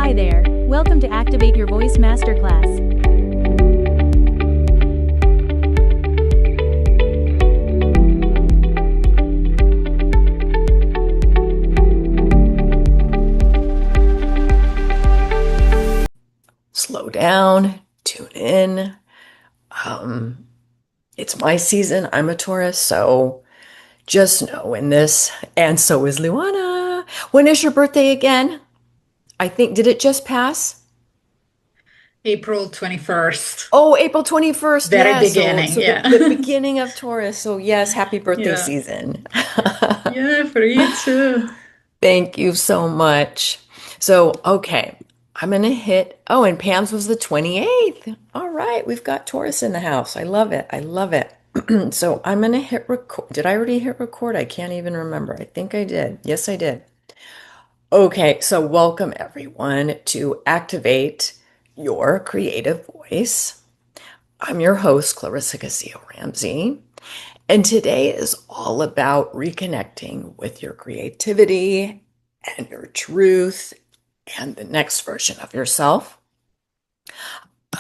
Hi there, welcome to Activate Your Voice Masterclass. Slow down, tune in. It's my season. I'm a Taurus, so just know in this, and so is Luana. When is your birthday again? I think, did it just pass? April 21st. Oh, April 21st. Very Yeah, so beginning, so the yeah. beginning of Taurus. So yes, happy birthday Yeah. season. Yeah, for you too. Thank you so much. So, okay, I'm gonna hit. Oh, and Pam's was the 28th. All right, we've got Taurus in the house. I love it. I love it. So I'm gonna hit record. Did I already hit record? I can't even remember. I think I did. Yes, I did. Okay, so welcome everyone to Activate Your Creative Voice. I'm your host, Clarissa Castillo-Ramsey, and today is all about reconnecting with your creativity and your truth and the next version of yourself.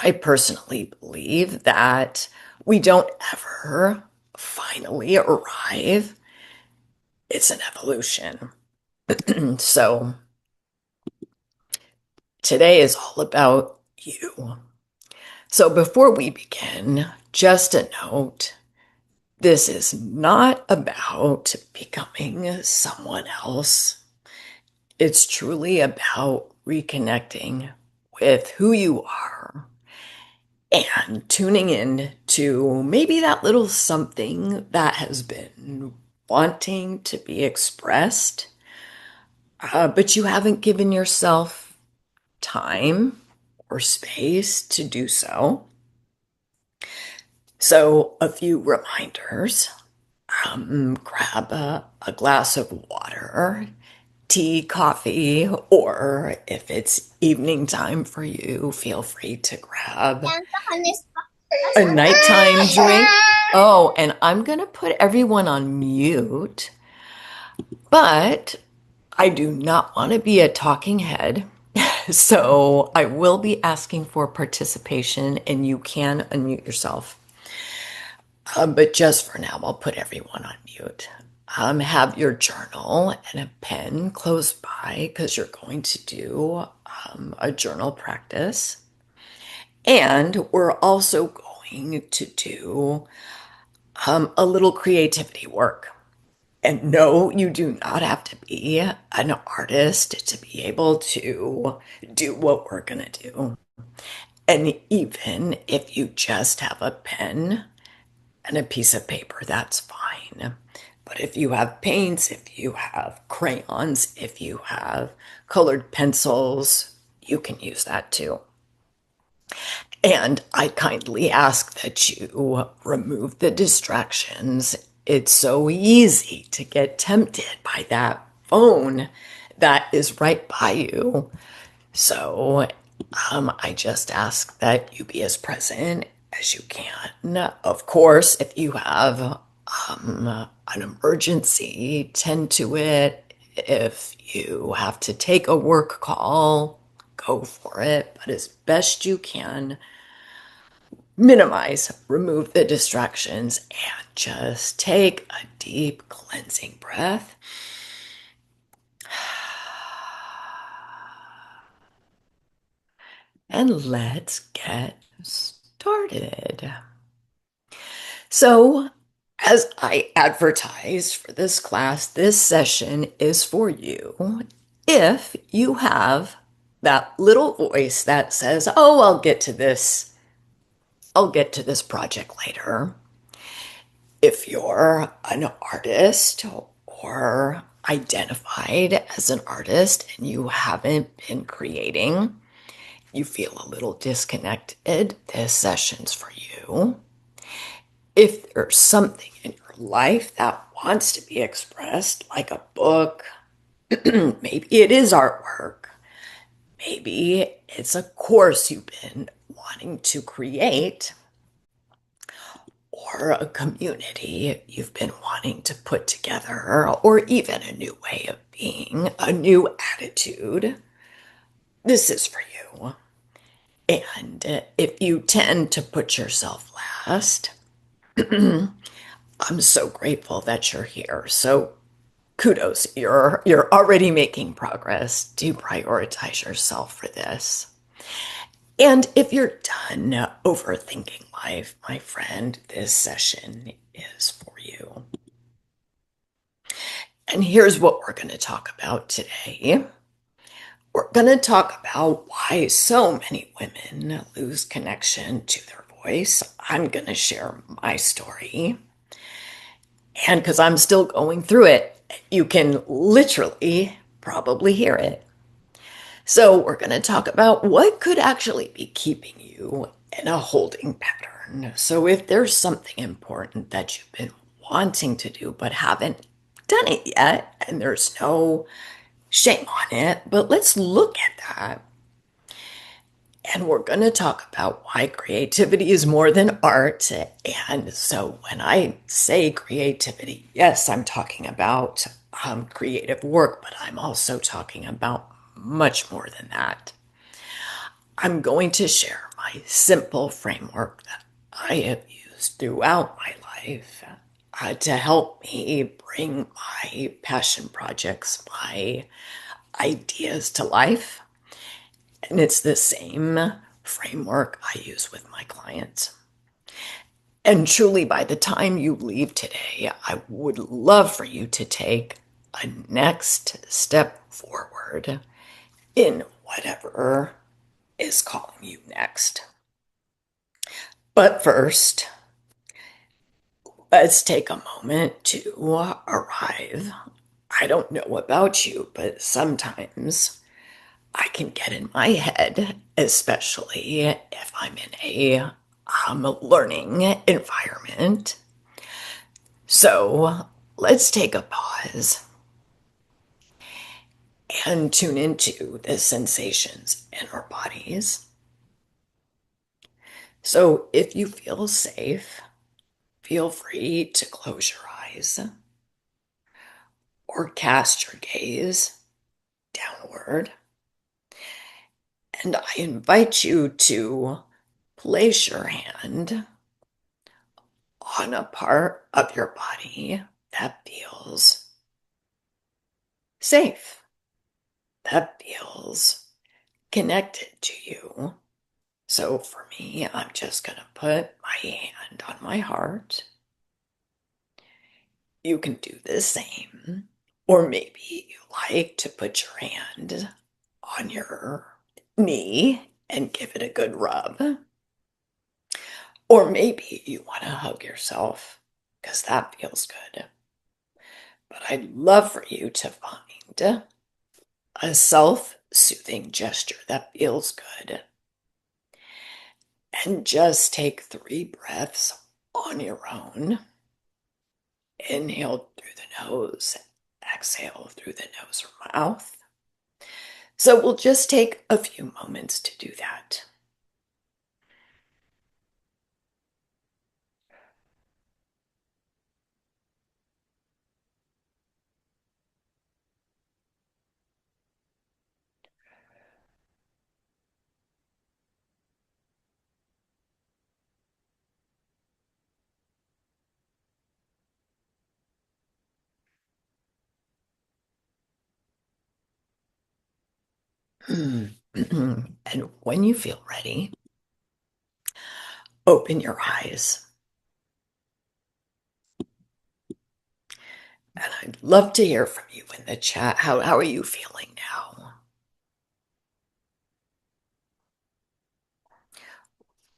I personally believe that we don't ever finally arrive. It's an evolution. So today is all about you. So before we begin, just a note, this is not about becoming someone else. It's truly about reconnecting with who you are and tuning in to maybe that little something that has been wanting to be expressed, but you haven't given yourself time or space to do so. So, a few reminders. Grab a glass of water, tea, coffee, or if it's evening time for you, feel free to grab a nighttime drink. Oh, and I'm going to put everyone on mute, but I do not want to be a talking head. So I will be asking for participation and you can unmute yourself. But just for now, I'll put everyone on mute. Have your journal and a pen close by because you're going to do a journal practice. And we're also going to do a little creativity work. And no, you do not have to be an artist to be able to do what we're going to do. And even if you just have a pen and a piece of paper, that's fine. But if you have paints, if you have crayons, if you have colored pencils, you can use that too. And I kindly ask that you remove the distractions. It's so easy to get tempted by that phone that is right by you. So I just ask that you be as present as you can. Of course, if you have an emergency, tend to it. If you have to take a work call, go for it. But as best you can, minimize, remove the distractions, and just take a deep cleansing breath. And let's get started. So, as I advertised for this class, this session is for you if you have that little voice that says, oh, I'll get to this. I'll get to this project later. If you're an artist or identified as an artist and you haven't been creating, you feel a little disconnected, this session's for you. If there's something in your life that wants to be expressed, like a book, maybe it is artwork, maybe it's a course you've been wanting to create, or a community you've been wanting to put together, or even a new way of being, a new attitude. this is for you. And if you tend to put yourself last, I'm so grateful that you're here. So kudos, you're already making progress. Do prioritize yourself for this. And if you're done overthinking life, my friend, this session is for you. And here's what we're going to talk about today. We're going to talk about why so many women lose connection to their voice. I'm going to share my story. And because I'm still going through it, you can literally probably hear it. So, we're going to talk about what could actually be keeping you in a holding pattern. So, if there's something important that you've been wanting to do but haven't done it yet, and there's no shame on it, but let's look at that. And we're going to talk about why creativity is more than art. And so, when I say creativity, yes, I'm talking about creative work, but I'm also talking about much more than that. I'm going to share my simple framework that I have used throughout my life to help me bring my passion projects, my ideas to life. And it's the same framework I use with my clients. And truly, by the time you leave today, I would love for you to take a next step forward in whatever is calling you next. But first, let's take a moment to arrive. I don't know about you, but sometimes I can get in my head, especially if I'm in a learning environment. So let's take a pause and tune into the sensations in our bodies. So if you feel safe, feel free to close your eyes or cast your gaze downward. And I invite you to place your hand on a part of your body that feels safe, that feels connected to you. So for me, I'm just going to put my hand on my heart. You can do the same. Or maybe you like to put your hand on your knee and give it a good rub. Or maybe you want to hug yourself because that feels good. But I'd love for you to find a self-soothing gesture that feels good. And just take 3 breaths on your own. Inhale through the nose, exhale through the nose or mouth. So we'll just take a few moments to do that. And when you feel ready, open your eyes. And I'd love to hear from you in the chat. How are you feeling now?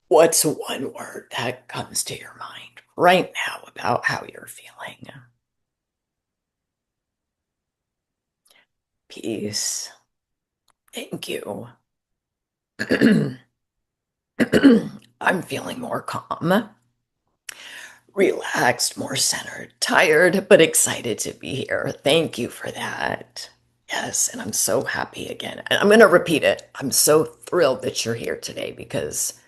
What's one word that comes to your mind right now about how you're feeling? Peace. Thank you. I'm feeling more calm, relaxed, more centered, tired, but excited to be here. Thank you for that. Yes, and I'm so happy again. And I'm going to repeat it. I'm so thrilled that you're here today because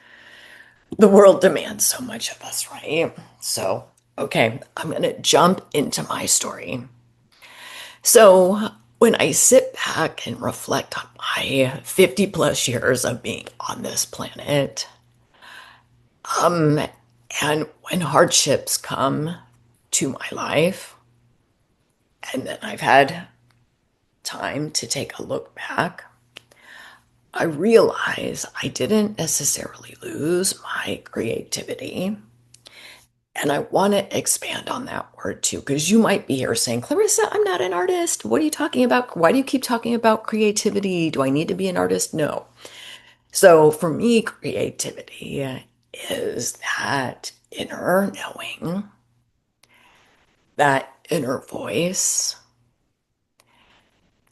the world demands so much of us, right? So, okay, I'm going to jump into my story. So, when I sit back and reflect on my 50 plus years of being on this planet, um, and when hardships come to my life, and then I've had time to take a look back, I realize I didn't necessarily lose my creativity. And I want to expand on that word too, because you might be here saying, Clarissa, I'm not an artist. What are you talking about? Why do you keep talking about creativity? Do I need to be an artist? No. So for me, creativity is that inner knowing, that inner voice,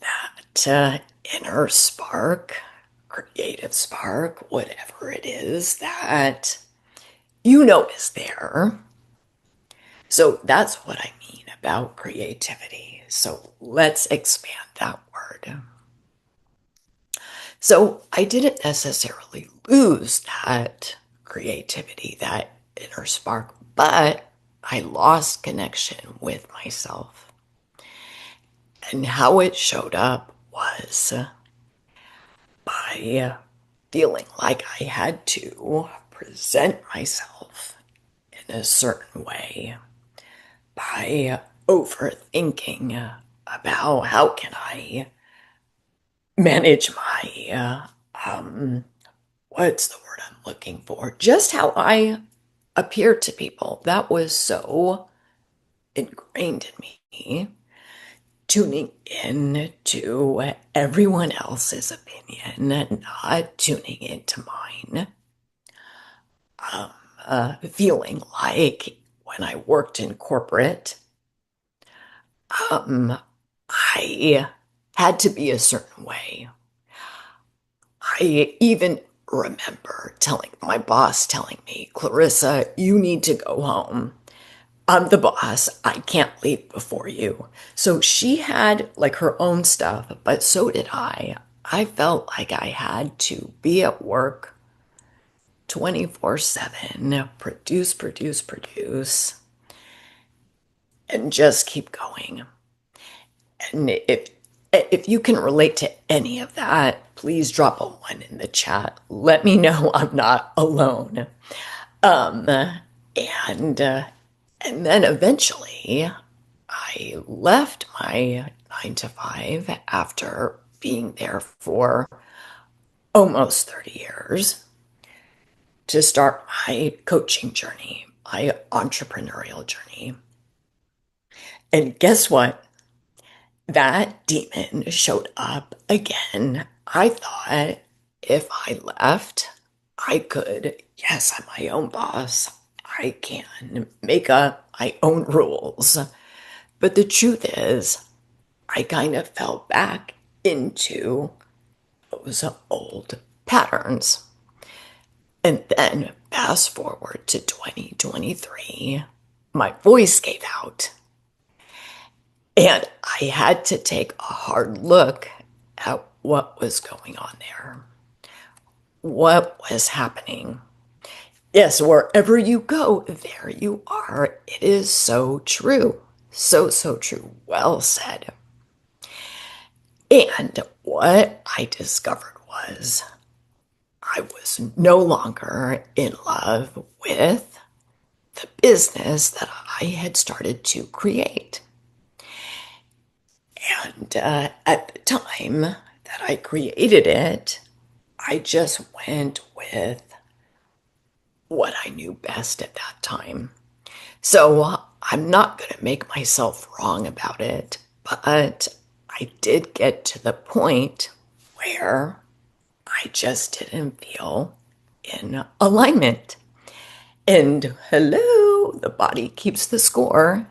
that inner spark, creative spark, whatever it is that you know is there. So that's what I mean about creativity. So let's expand that word. So I didn't necessarily lose that creativity, that inner spark, but I lost connection with myself. And how it showed up was by feeling like I had to present myself in a certain way, by overthinking about how can I manage my what's the word I'm looking for? Just how I appear to people. That was so ingrained in me, tuning in to everyone else's opinion, not tuning into mine. Feeling like when I worked in corporate, I had to be a certain way. I even remember telling my boss, telling me, Clarissa, you need to go home. I'm the boss. I can't leave before you. So she had like her own stuff, but so did I. I felt like I had to be at work 24/7, produce, and just keep going. And if you can relate to any of that, please drop a one in the chat. Let me know I'm not alone. Um, and and then eventually, I left my 9 to 5 after being there for almost 30 years to start my coaching journey, my entrepreneurial journey. And guess what? That demon showed up again. I thought if I left, I could, yes, I'm my own boss. I can make up my own rules. But the truth is, I kind of fell back into those old patterns. And then fast forward to 2023, my voice gave out. And I had to take a hard look at what was going on there, what was happening. Yes, wherever you go, there you are. It is so true. So, so true. Well said. And what I discovered was I was no longer in love with the business that I had started to create. And at the time that I created it, I just went with what I knew best at that time. So I'm not going to make myself wrong about it, but I did get to the point where I just didn't feel in alignment. And hello, the body keeps the score.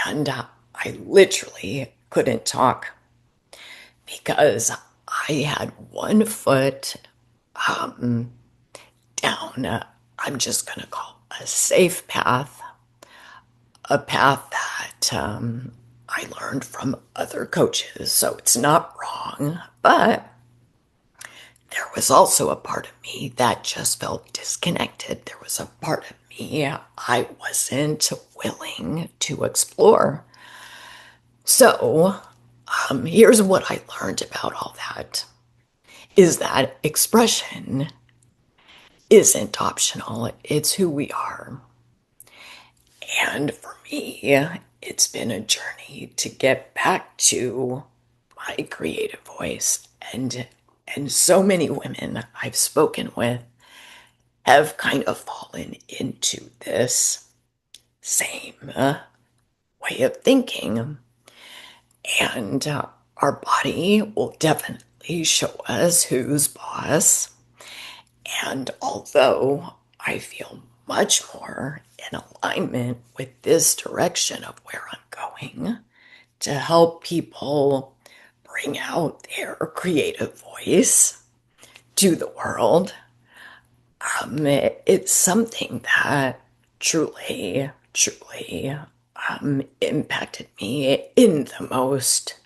And I literally couldn't talk because I had one foot down, I'm just going to call a safe path, a path that I learned from other coaches. So it's not wrong, but there was also a part of me that just felt disconnected. There was a part of me I wasn't willing to explore. So Here's what I learned about all that is that expression isn't optional, it's who we are. And for me, it's been a journey to get back to my creative voice. And so many women I've spoken with have kind of fallen into this same way of thinking. And our body will definitely show us who's boss. And although I feel much more in alignment with this direction of where I'm going to help people bring out their creative voice to the world, it's something that truly impacted me in the most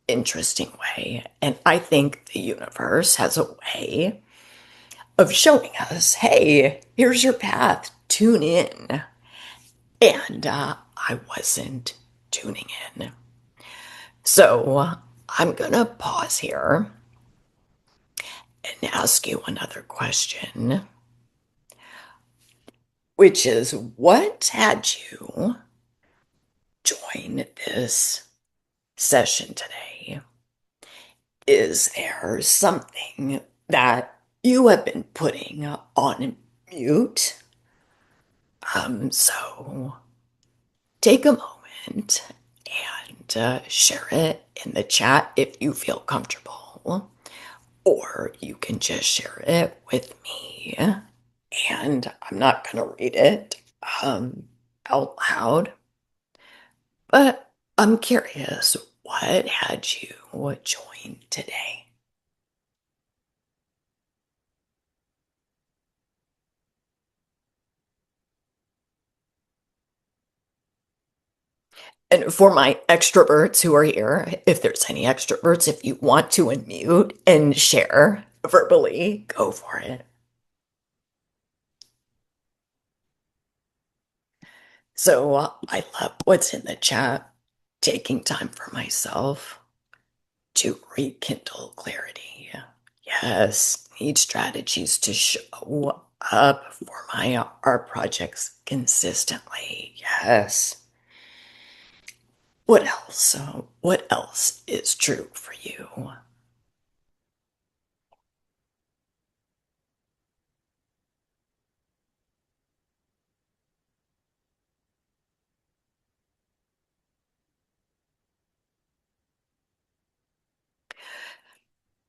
interesting way. And I think the universe has a way of showing us, hey, here's your path, tune in. And I wasn't tuning in. So I'm going to pause here and ask you another question, which is what had you join this session today? Is there something that you have been putting on mute? So take a moment and share it in the chat if you feel comfortable, or you can just share it with me. And I'm not going to read it out loud, but I'm curious what had you join today? And for my extroverts who are here, if there's any extroverts, if you want to unmute and share verbally, go for it. So I love what's in the chat, taking time for myself to rekindle clarity. Yes, need strategies to show up for my art projects consistently. Yes. What else? What else is true for you?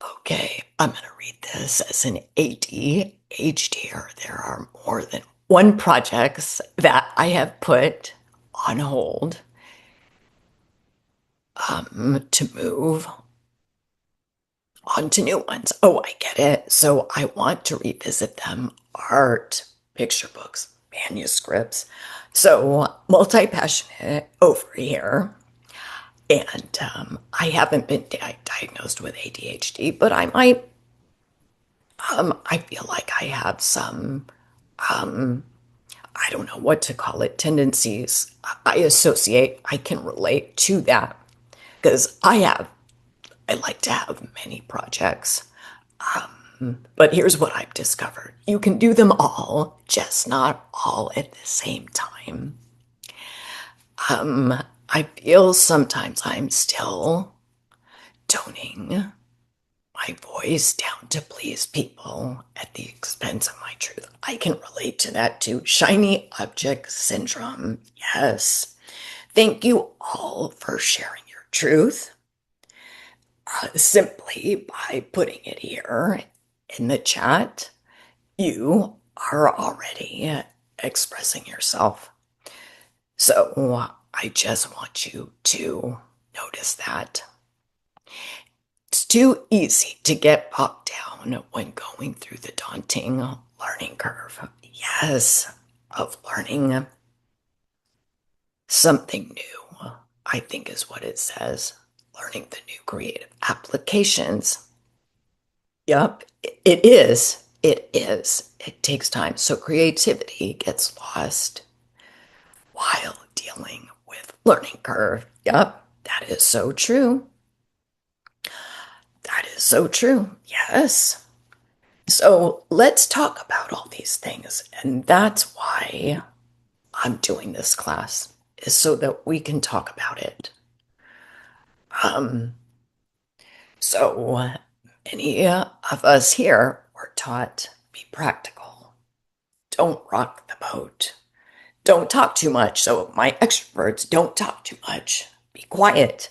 Okay, I'm going to read this as an ADHDer. There are more than one projects that I have put on hold to move on to new ones. Oh, I get it. So I want to revisit them. Art, picture books, manuscripts. So multi-passionate over here. And I haven't been diagnosed with ADHD, but I might, I feel like I have some, I don't know what to call it, tendencies. I can relate to that because I like to have many projects. But here's what I've discovered. You can do them all, just not all at the same time. I feel sometimes I'm still toning my voice down to please people at the expense of my truth. I can relate to that too. Shiny object syndrome. Yes. Thank you all for sharing your truth. Simply by putting it here in the chat, you are already expressing yourself. So I just want you to notice that. It's too easy to get bogged down when going through the daunting learning curve. Yes, of learning something new, I think is what it says. Learning the new creative applications. Yep, it is. It is. It takes time. So creativity gets lost while dealing with learning curve. Yep, that is so true. That is so true. Yes. So let's talk about all these things. And that's why I'm doing this class, is so that we can talk about it. Um, so many of us here were taught be practical. Don't rock the boat. Don't talk too much. So my extroverts don't talk too much. Be quiet.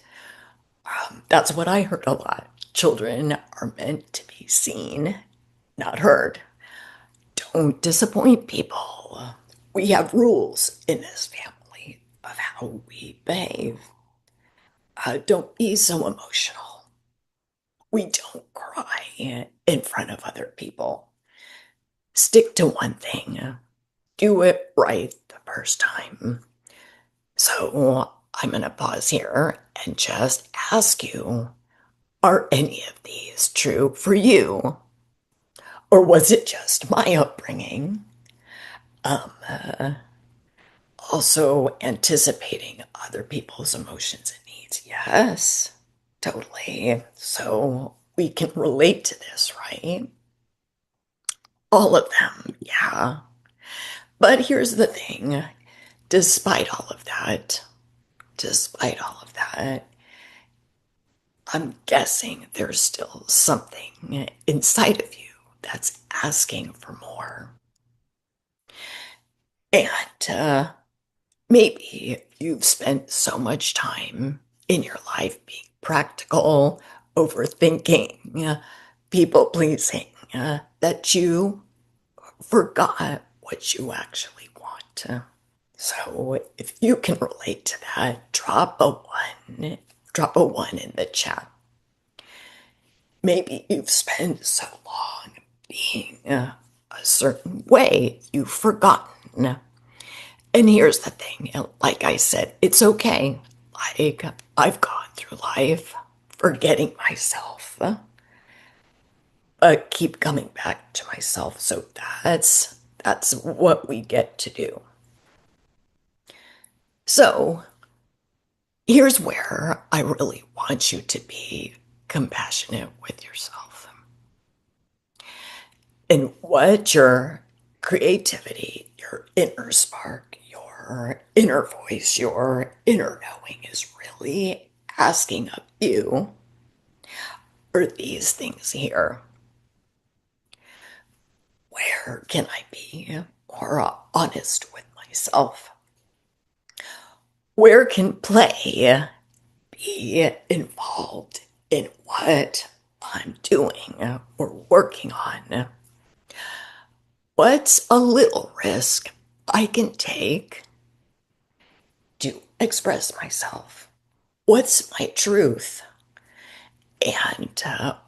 That's what I heard a lot. Children are meant to be seen, not heard. Don't disappoint people. We have rules in this family of how we behave. Don't be so emotional. We don't cry in front of other people. Stick to one thing. Do it right the first time. So I'm going to pause here and just ask you, are any of these true for you? Or was it just my upbringing? Also anticipating other people's emotions and needs. Yes, totally. So we can relate to this, right? All of them, yeah. But here's the thing, despite all of that, I'm guessing there's still something inside of you that's asking for more. And maybe you've spent so much time in your life being practical, overthinking, people pleasing, that you forgot what you actually want. So if you can relate to that, drop a one in the chat. Maybe you've spent so long being a certain way, you've forgotten. And here's the thing, like I said, it's okay. Like I've gone through life forgetting myself, but keep coming back to myself. So that's what we get to do. So here's where I really want you to be compassionate with yourself. And what your creativity, your inner spark, your inner voice, your inner knowing is really asking of you are these things here. Where can I be more honest with myself? Where can play be involved in what I'm doing or working on? What's a little risk I can take to express myself? What's my truth? And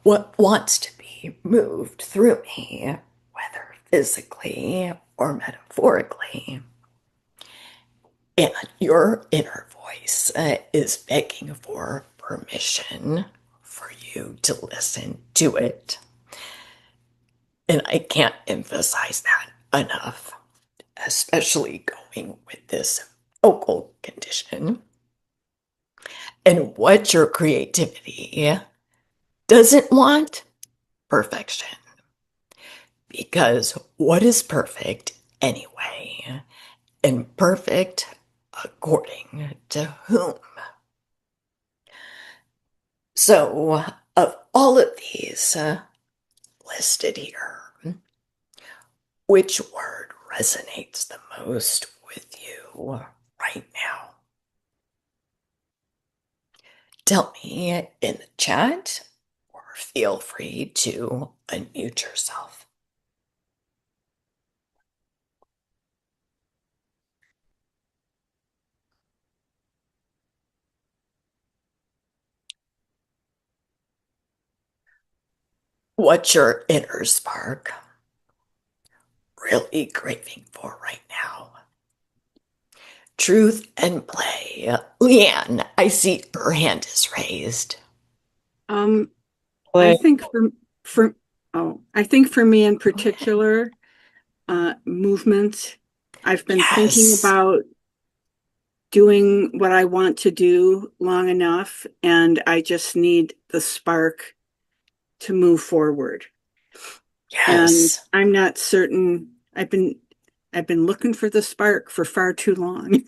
what wants to be moved through me, whether physically or metaphorically? And your inner voice is begging for permission for you to listen to it. And I can't emphasize that enough, especially going with this vocal condition. And what your creativity doesn't want, perfection. Because what is perfect anyway? And perfect according to whom? So, of all of these listed here, which word resonates the most with you right now? Tell me in the chat or feel free to unmute yourself. What's your inner spark really craving for right now? Truth and play. Leanne, I see her hand is raised. Um, I Play. think for I think for me in particular, movement. I've been thinking Yes. about doing what I want to do long enough, and I just need the spark to move forward. And Yes. I'm not certain. I've been looking for the spark for far too long.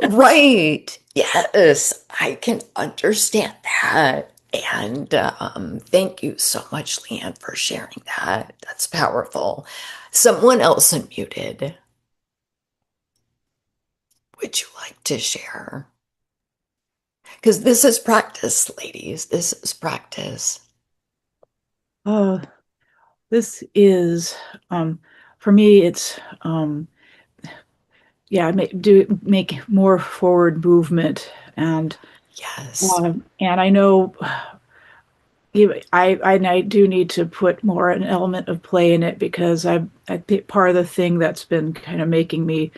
Right. Yes, I can understand that. And thank you so much, Leanne, for sharing that. That's powerful. Someone else unmuted. Would you like to share? Because this is practice, ladies. This is practice. Oh, this is for me. It's yeah, make more forward movement, Yes. and I know I do need to put more an element of play in it because I think part of the thing that's been kind of making me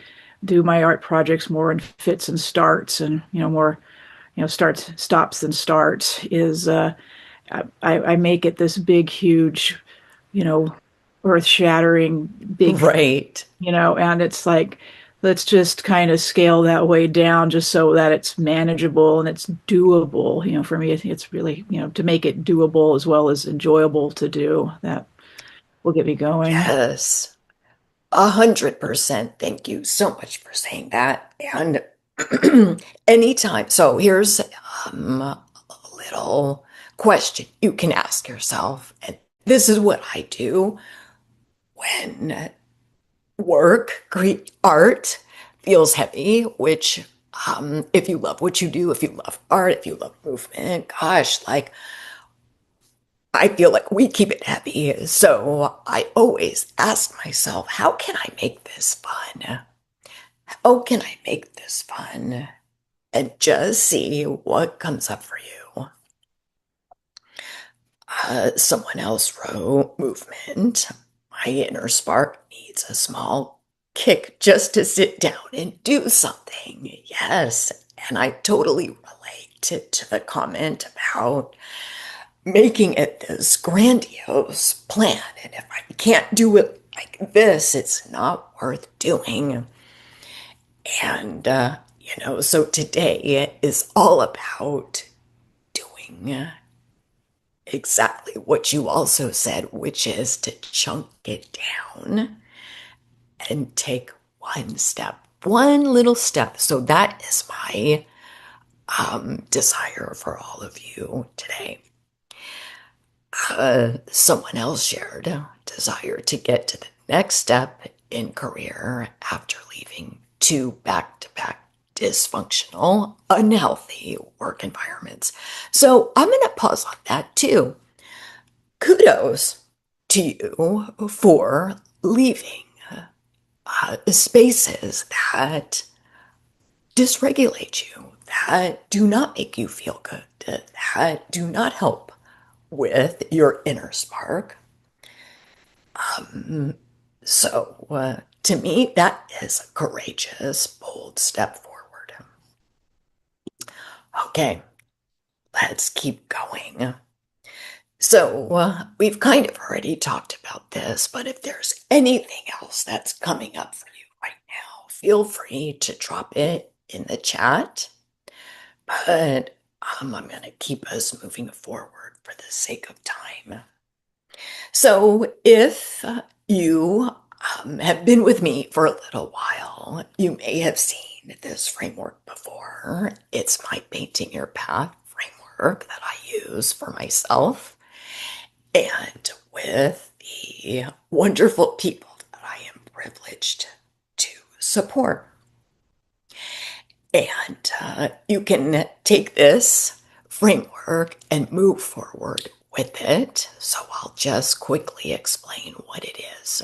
do my art projects more in fits and starts, and more starts stops and starts is I make it this big huge you know earth shattering big Right. and it's like, let's just kind of scale that way down just so that it's manageable and it's doable. For me, it's really, to make it doable as well as enjoyable to do. That will get me going. Yes. 100%. Thank you so much for saying that. And anytime. So here's a little question you can ask yourself. And this is what I do when art feels heavy, which, if you love what you do, if you love art, if you love movement, gosh, like, I feel like we keep it heavy. So I always ask myself, how can I make this fun? How can I make this fun? And just see what comes up for you. Someone else wrote movement. My inner spark needs a small kick just to sit down and do something. Yes. And I totally relate to the comment about making it this grandiose plan. And if I can't do it like this, it's not worth doing. And, so today is all about doing exactly what you also said, which is to chunk it down and take one step, one little step. So that is my desire for all of you today. Someone else shared a desire to get to the next step in career after leaving two back-to-back dysfunctional, unhealthy work environments. So I'm going to pause on that too. Kudos to you for leaving spaces that dysregulate you, that do not make you feel good, that do not help with your inner spark. So to me, that is a courageous, bold step forward. Okay, let's keep going. So we've kind of already talked about this, but if there's anything else that's coming up for you right now, feel free to drop it in the chat. But I'm going to keep us moving forward for the sake of time. So if you have been with me for a little while, you may have seen this framework before. It's my Painting Your Path framework that I use for myself and with the wonderful people that I am privileged to support. And you can take this framework and move forward with it. So I'll just quickly explain what it is.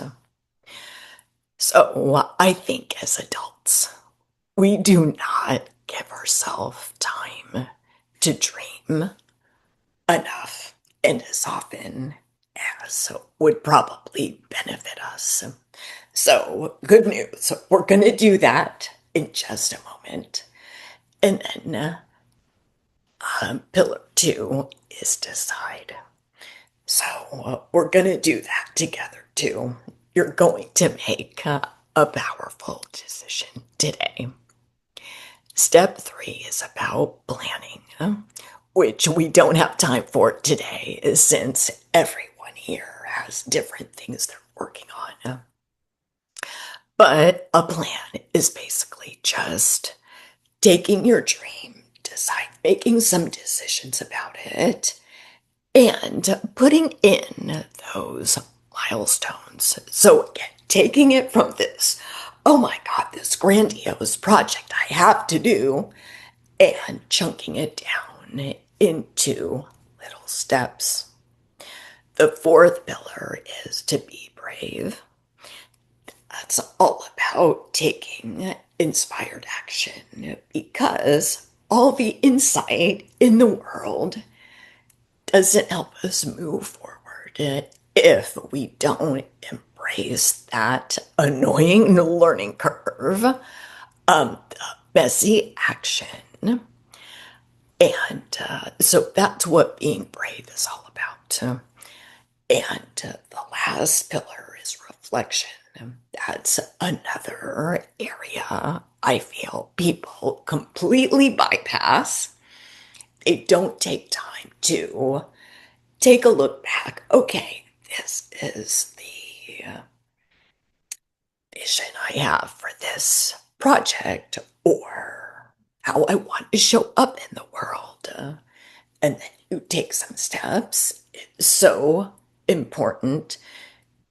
So I think as adults, we do not give ourselves time to dream enough and as often as would probably benefit us. So good news. We're going to do that in just a moment. And then pillar 2 is decide. So we're going to do that together too. You're going to make a powerful decision today. Step 3 is about planning. which we don't have time for today, since everyone here has different things they're working on. But a plan is basically just taking your dream, making some decisions about it, and putting in those milestones. So again, taking it from this, oh my God, this grandiose project I have to do, and chunking it down into little steps. The fourth pillar is to be brave. That's all about taking inspired action, because all the insight in the world doesn't help us move forward if we don't embrace that annoying learning curve, the messy action. And so that's what being brave is all about. And the last pillar is reflection. That's another area I feel people completely bypass. They don't take time to take a look back. Okay, this is the vision I have for this project, or how I want to show up in the world. And then you take some steps. It's so important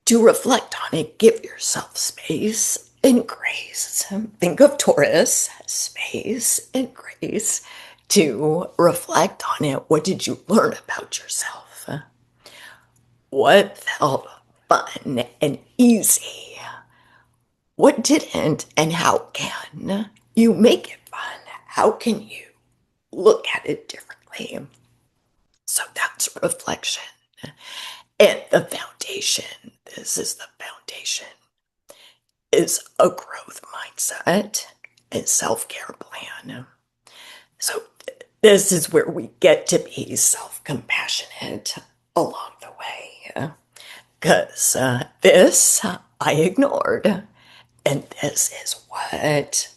to reflect on it. Give yourself space and grace. Think of Taurus, space and grace to reflect on it. What did you learn about yourself? What felt fun and easy? What didn't? And how can you make it fun? How can you look at it differently? So that's reflection. And the foundation, this is the foundation, is a growth mindset and self-care plan. So this is where we get to be self-compassionate along the way. Because this I ignored. And this is what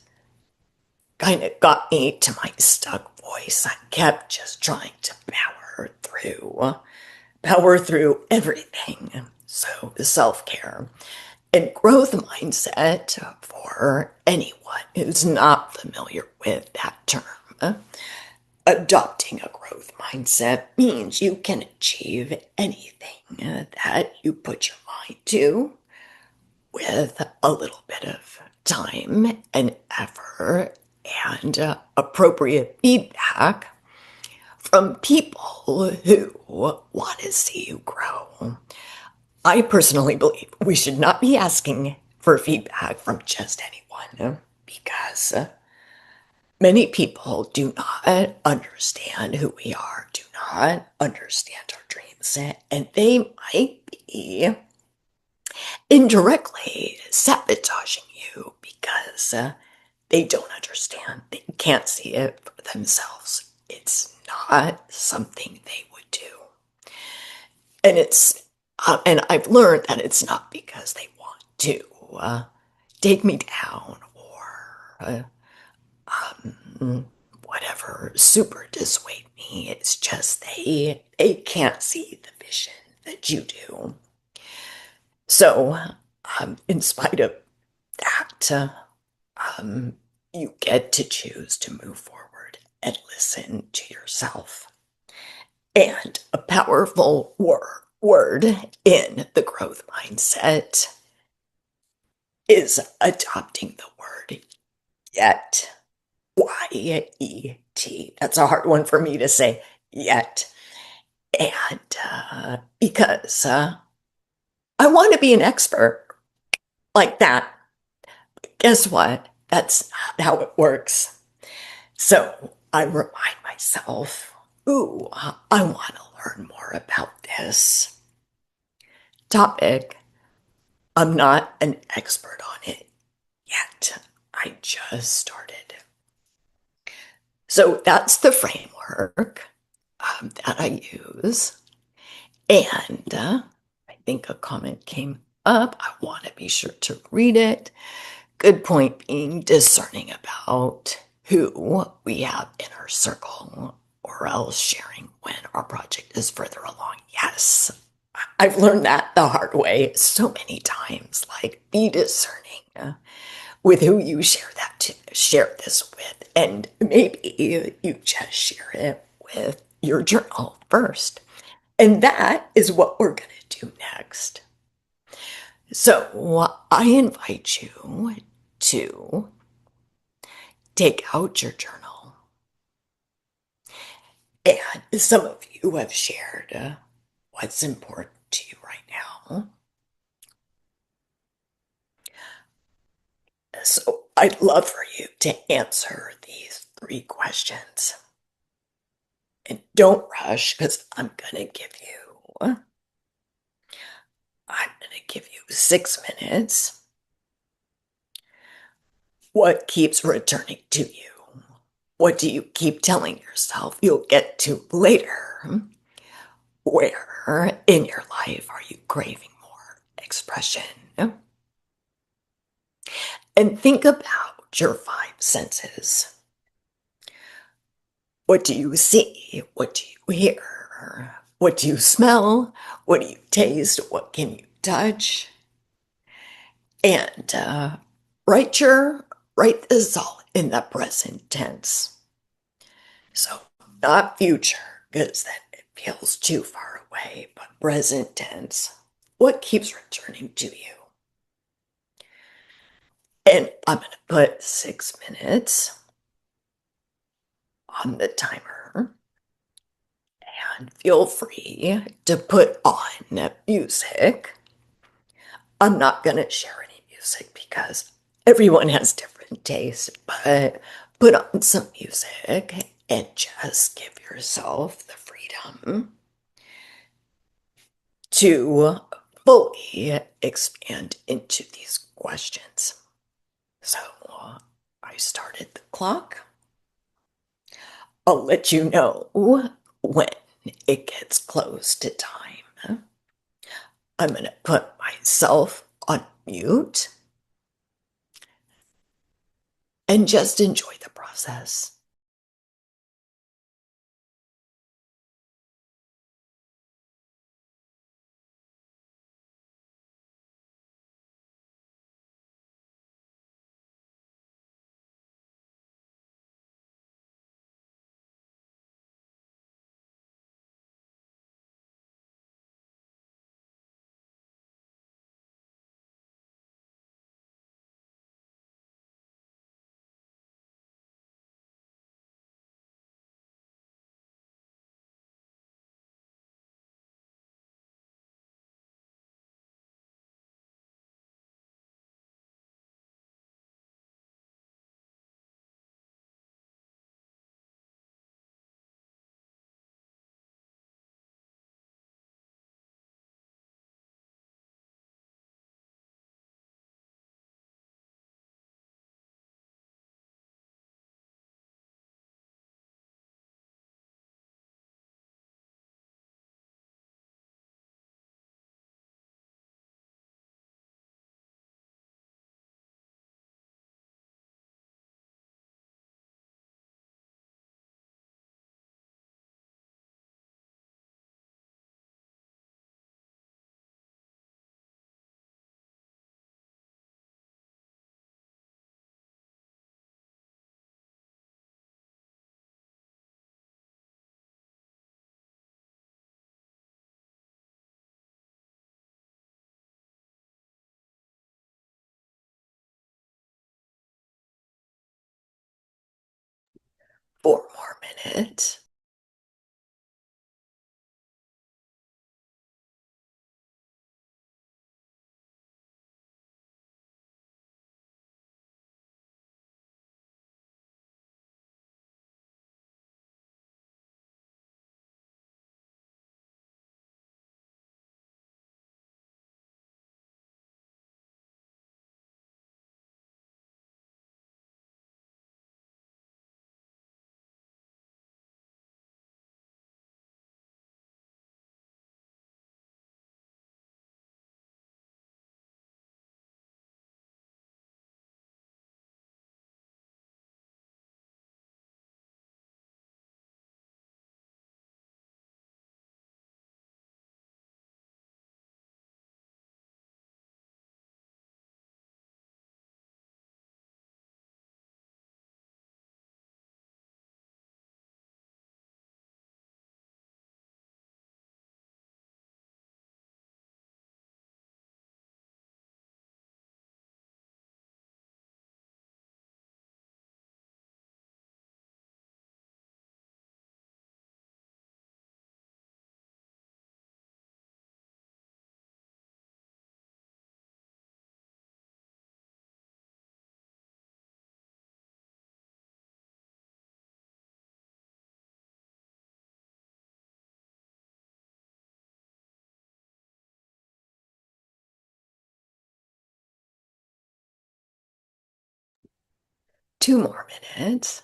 kind of got me to my stuck voice. I kept just trying to power through everything. So self-care and growth mindset, for anyone who's not familiar with that term, adopting a growth mindset means you can achieve anything that you put your mind to with a little bit of time and effort and appropriate feedback from people who want to see you grow. I personally believe we should not be asking for feedback from just anyone, because many people do not understand who we are, do not understand our dreams, and they might be indirectly sabotaging you because they don't understand. They can't see it for themselves. It's not something they would do. And I've learned that it's not because they want to take me down or whatever, super dissuade me. It's just they can't see the vision that you do. So, in spite of that, you get to choose to move forward and listen to yourself. And a powerful word in the growth mindset is adopting the word yet. Y-E-T. That's a hard one for me to say, yet. And because I want to be an expert like that. Guess what? That's not how it works. So I remind myself, ooh, I want to learn more about this topic. I'm not an expert on it yet. I just started. So that's the framework that I use. And I think a comment came up. I want to be sure to read it. Good point being discerning about who we have in our circle or else sharing when our project is further along. Yes, I've learned that the hard way so many times. Like, be discerning with who you share this with, and maybe you just share it with your journal first. And that is what we're going to do next. So I invite you to take out your journal. And some of you have shared what's important to you right now. So I'd love for you to answer these 3 questions. And don't rush, because I'm going to give you 6 minutes. What keeps returning to you? What do you keep telling yourself you'll get to later? Where in your life are you craving more expression? And think about your 5 senses. What do you see? What do you hear? What do you smell? What do you taste? What can you touch? And write this all in the present tense. So not future, because then it feels too far away, but present tense. What keeps returning to you? And I'm going to put 6 minutes on the timer. And feel free to put on music. I'm not going to share any music because everyone has different tastes, but put on some music and just give yourself the freedom to fully expand into these questions. So I started the clock. I'll let you know when it gets close to time. I'm going to put myself on mute and just enjoy the process. Four more minutes. 2 more minutes.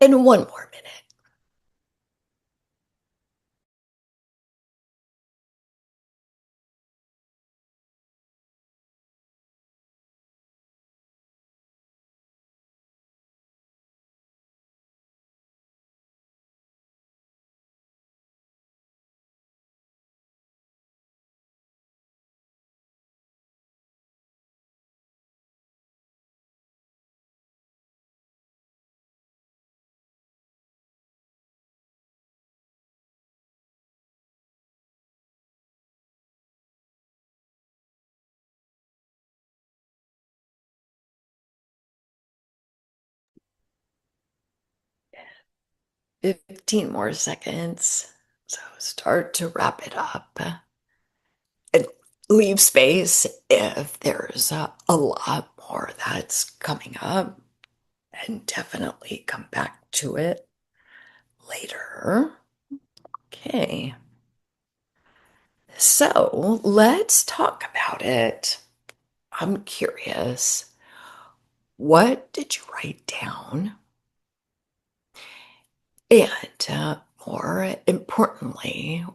And 1 more minute. Yeah. 15 more seconds. So start to wrap it up and leave space if there's a lot more that's coming up, and definitely come back to it later. Okay. So let's talk about it. I'm curious, what did you write down? And more importantly,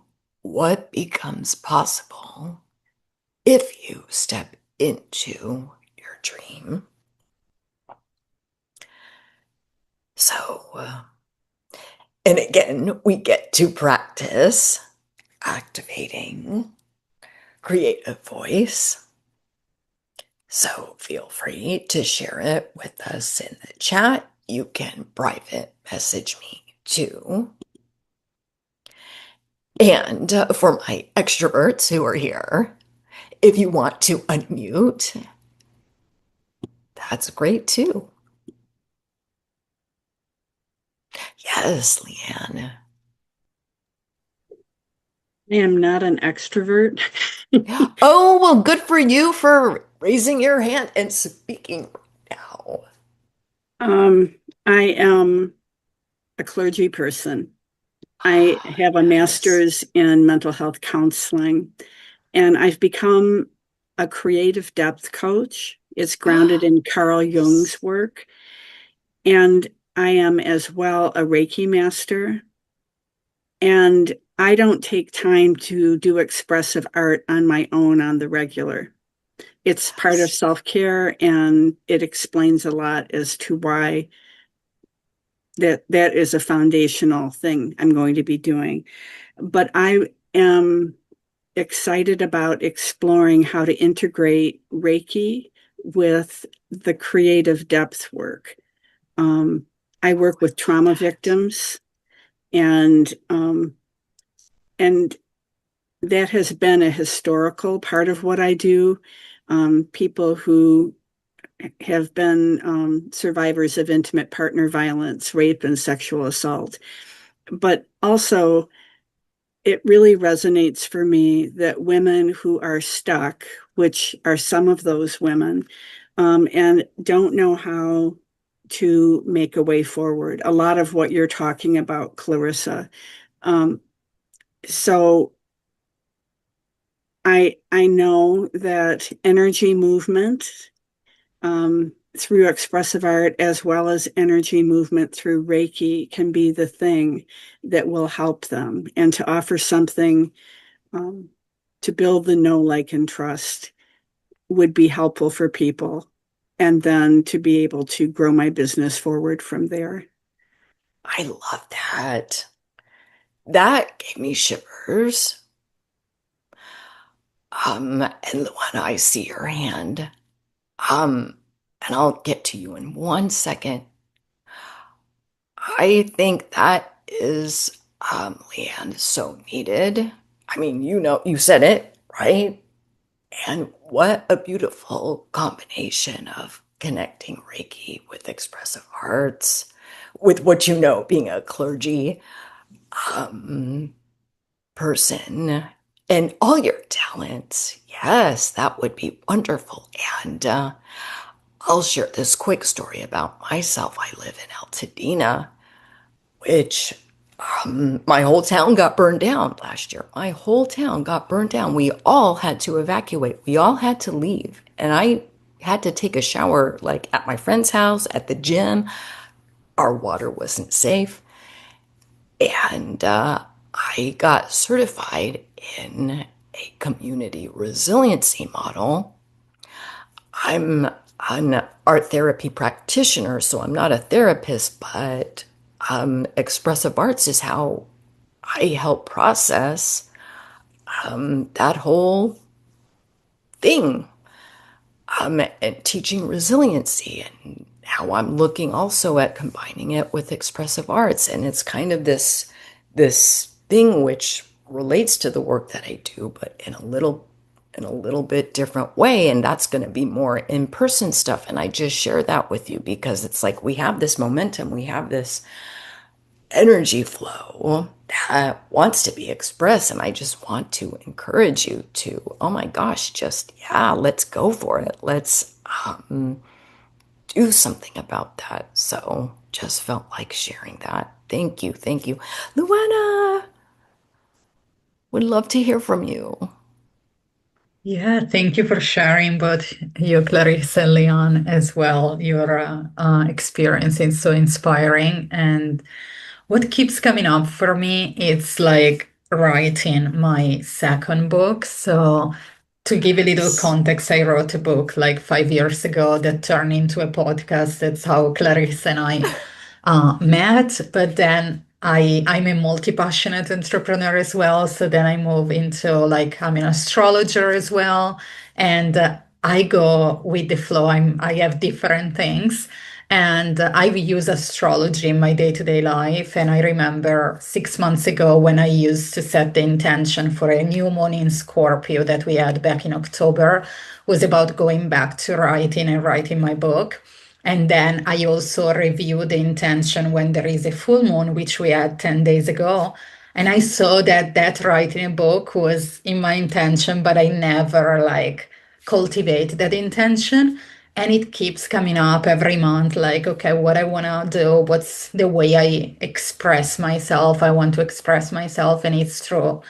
what becomes possible if you step into your dream? So, and again, we get to practice activating creative voice. So feel free to share it with us in the chat. You can private message me too. And for my extroverts who are here, if you want to unmute, that's great too. Yes, Leanne. I am not an extrovert. Oh, well, good for you for raising your hand and speaking now. I am a clergy person. I have a Yes. master's in mental health counseling, and I've become a creative depth coach. It's grounded in Carl Jung's work. And I am as well a Reiki master. And I don't take time to do expressive art on my own on the regular. It's part of self-care, and it explains a lot as to why that is a foundational thing I'm going to be doing. But I am excited about exploring how to integrate Reiki with the creative depth work. I work with trauma victims, and and that has been a historical part of what I do. People who have been survivors of intimate partner violence, rape, and sexual assault. But also, it really resonates for me that women who are stuck, which are some of those women, and don't know how to make a way forward. A lot of what you're talking about, Clarissa. So I know that energy movement through expressive art as well as energy movement through Reiki can be the thing that will help them, and to offer something um, to build the know, like, and trust would be helpful for people. And then to be able to grow my business forward from there. I love that. That gave me shivers. And Luana, I see your hand. And I'll get to you in 1 second. I think that is, Leanne, so needed. I mean, you said it, right? And what a beautiful combination of connecting Reiki with expressive arts, with what you know, being a clergy um, person, and all your talents. Yes, that would be wonderful. And I'll share this quick story about myself. I live in Altadena, which my whole town got burned down last year. My whole town got burned down. We all had to evacuate. We all had to leave. And I had to take a shower like at my friend's house, at the gym. Our water wasn't safe. And I got certified in a community resiliency model. I'm an art therapy practitioner, so I'm not a therapist, but expressive arts is how I help process that whole thing, and teaching resiliency, and how I'm looking also at combining it with expressive arts. And it's kind of this thing which relates to the work that I do, but in a little bit different way. And that's going to be more in-person stuff. And I just share that with you because it's like we have this momentum, we have this energy flow that wants to be expressed. And I just want to encourage you to, oh my gosh, just, yeah, let's go for it. Let's do something about that. So just felt like sharing that. Thank you. Thank you. Luana, would love to hear from you. Yeah, thank you for sharing both you, Clarissa, and Leon, as well. Your experience is so inspiring. And what keeps coming up for me, it's like writing my second book. So to give a little context, I wrote a book like 5 years ago that turned into a podcast. That's how Clarissa and I met. But then I'm a multi-passionate entrepreneur as well. So then I move into like I'm an astrologer as well, and I go with the flow. I have different things. And I use astrology in my day-to-day life. And I remember 6 months ago when I used to set the intention for a new moon in Scorpio that we had back in October, was about going back to writing and writing my book. And then I also review the intention when there is a full moon, which we had 10 days ago. And I saw that writing a book was in my intention, but I never like cultivate that intention. And it keeps coming up every month, like, okay, what I want to do, what's the way I express myself. I want to express myself, and it's through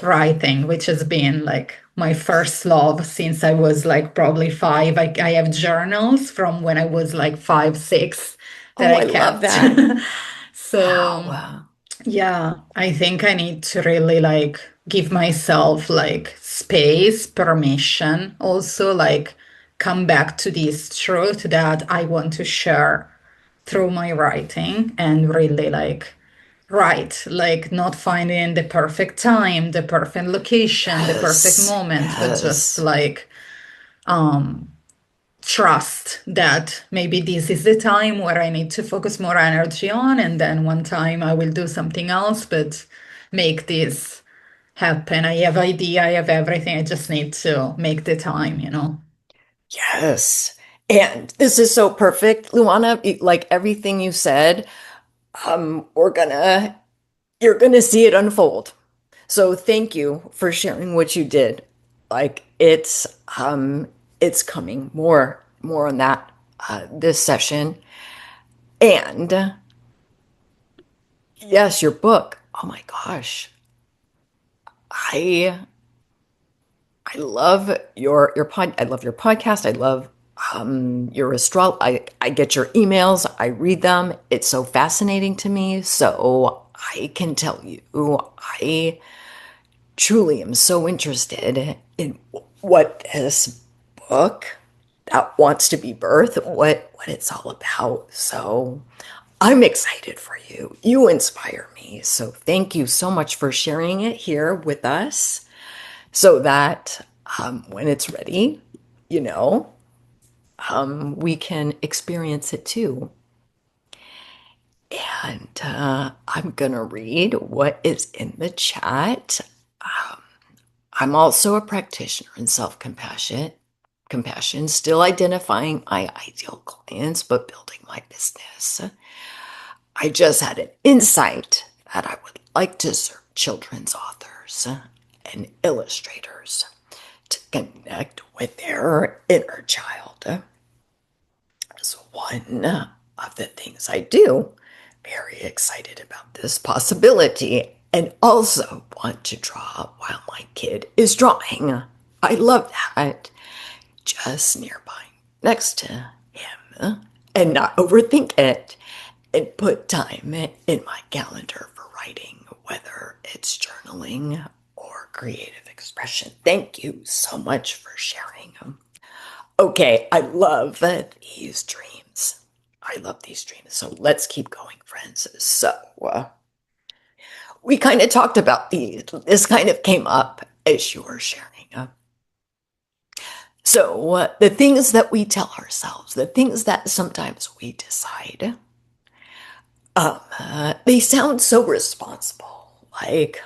writing, which has been like my first love since I was like probably five. I have journals from when I was like 5, 6 that Oh, I I love kept. that. So Wow. yeah, I think I need to really like give myself like space, permission, also like come back to this truth that I want to share through my writing, and really like write, like not finding the perfect time, the perfect location, the perfect Yes. moment, but just Yes. like trust that maybe this is the time where I need to focus more energy on, and then one time I will do something else, but make this happen. I have idea, I have everything. I just need to make the time. Yes. And this is so perfect, Luana. Like everything you said, we're gonna you're gonna see it unfold. So thank you for sharing what you did. Like it's coming more on that this session. And yes, your book. Oh my gosh. I I love your pod. I love your podcast. I love your I get your emails, I read them. It's so fascinating to me. So I can tell you, I truly am so interested in what this book that wants to be birthed, what it's all about. So I'm excited for you. You inspire me. So thank you so much for sharing it here with us so that when it's ready, you know, we can experience it too. And I'm going to read what is in the chat. I'm also a practitioner in compassion, still identifying my ideal clients, but building my business. I just had an insight that I would like to serve children's authors and illustrators to connect with their inner child. It's one of the things I do. Very excited about this possibility and also want to draw while my kid is drawing. I love that. Just nearby, next to him, and not overthink it and put time in my calendar for writing, whether it's journaling or creative expression. Thank you so much for sharing. Okay, I love these dreams. I love these dreams. So let's keep going, friends. So we kind of talked about these. This kind of came up as you were sharing. So the things that we tell ourselves, the things that sometimes we decide, they sound so responsible. Like,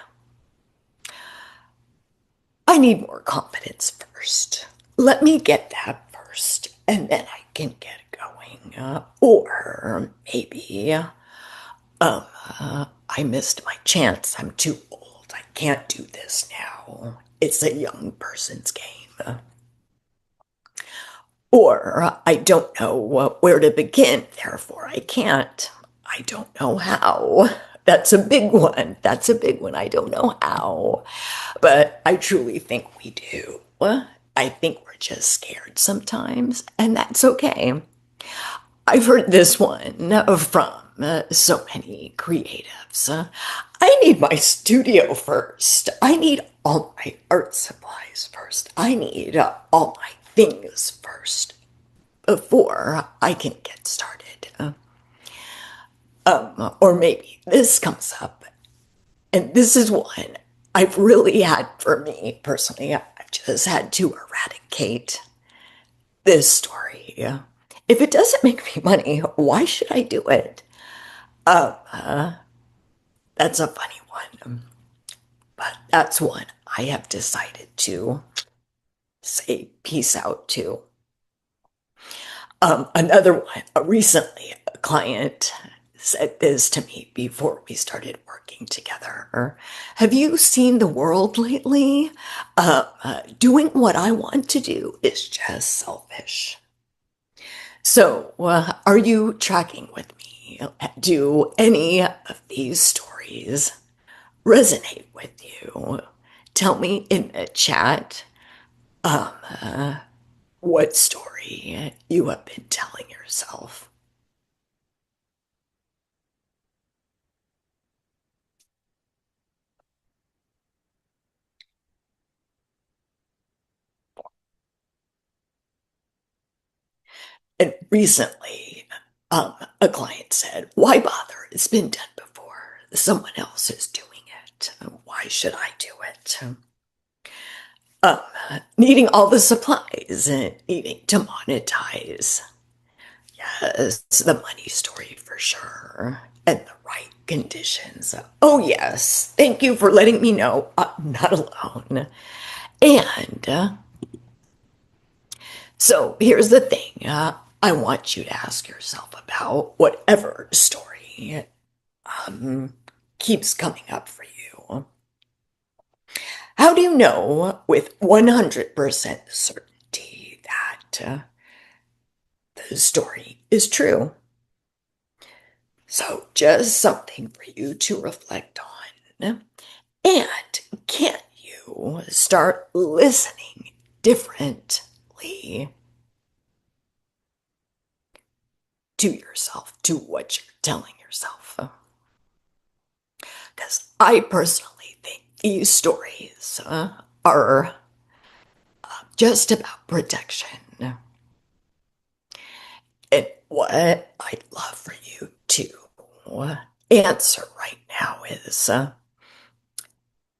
I need more confidence first. Let me get that first, and then I can get going. Or maybe I missed my chance. I'm too old. I can't do this now. It's a young person's game. Or I don't know where to begin, therefore I can't. I don't know how. That's a big one. That's a big one. I don't know how. But I truly think we do. I think we're just scared sometimes, and that's okay. I've heard this one from so many creatives. I need my studio first. I need all my art supplies first. I need all my things first before I can get started. Or maybe this comes up, and this is one I've really had for me personally. I've just had to eradicate this story. If it doesn't make me money, why should I do it? That's a funny one, but that's one I have decided to say peace out to. Another one, recently a client said this to me before we started working together. Have you seen the world lately? Doing what I want to do is just selfish. So, are you tracking with me? Do any of these stories resonate with you? Tell me in the chat what story you have been telling yourself. And recently, a client said, why bother? It's been done before. Someone else is doing it. Why should I do it? Needing all the supplies and needing to monetize. Yes, the money story for sure. And the right conditions. Oh, yes. Thank you for letting me know I'm not alone. And so here's the thing. I want you to ask yourself about whatever story keeps coming up for you. How do you know with 100% certainty that the story is true? So just something for you to reflect on. And can you start listening differently to yourself, to what you're telling yourself. Because I personally think these stories are just about protection. And what I'd love for you to answer right now is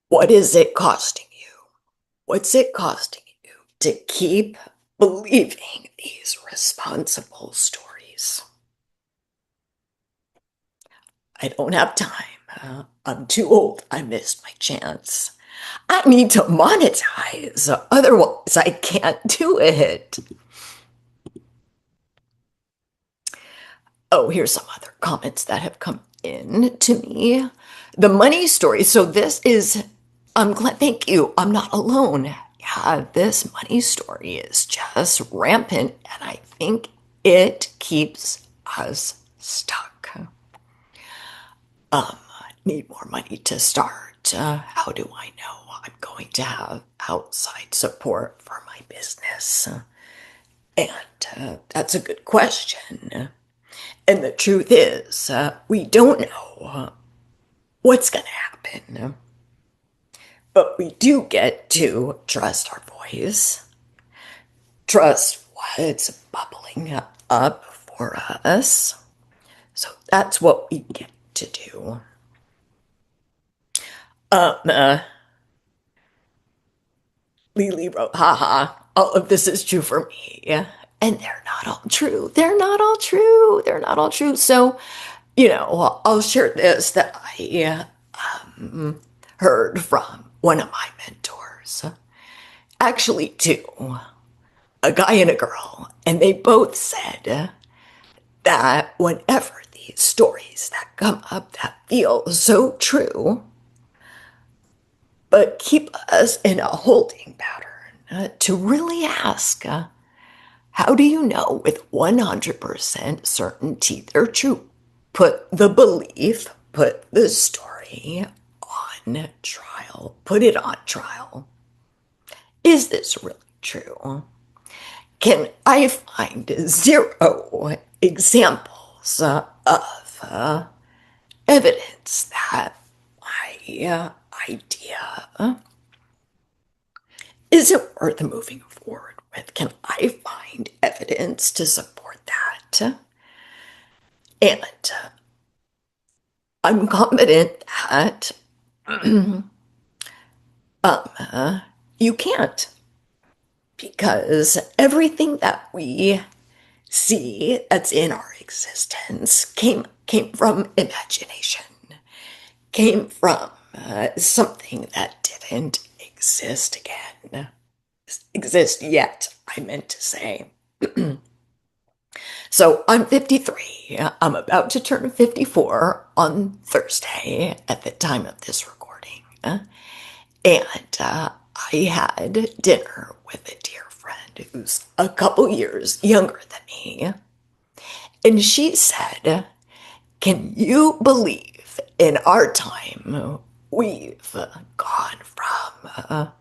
what is it costing you? What's it costing you to keep believing these responsible stories? I don't have time. I'm too old. I missed my chance. I need to monetize, otherwise I can't do it. Oh, here's some other comments that have come in to me. The money story. So this is, I'm glad, thank you. I'm not alone. Yeah, this money story is just rampant, and I think it keeps us stuck. Need more money to start. How do I know I'm going to have outside support for my business? And that's a good question. And the truth is, we don't know what's going to happen. But we do get to trust our voice, trust what's bubbling up for us. So that's what we get to do. Lily wrote, haha, all of this is true for me. And they're not all true. They're not all true. They're not all true. So, I'll share this that I heard from one of my mentors. Actually, two, a guy and a girl. And they both said that whenever these stories that come up that feel so true, but keep us in a holding pattern, to really ask, how do you know with 100% certainty they're true? Put the belief, put the story on trial, put it on trial. Is this really true? Can I find 0 examples of evidence that my idea isn't worth moving forward with? Can I find evidence to support that? And I'm confident that you can't, because everything that we see that's in our existence came from imagination, came from something that didn't exist yet, I meant to say. So I'm 53. I'm about to turn 54 on Thursday at the time of this recording. And I had dinner with a dear friend who's a couple years younger than me. And she said, can you believe in our time we've gone from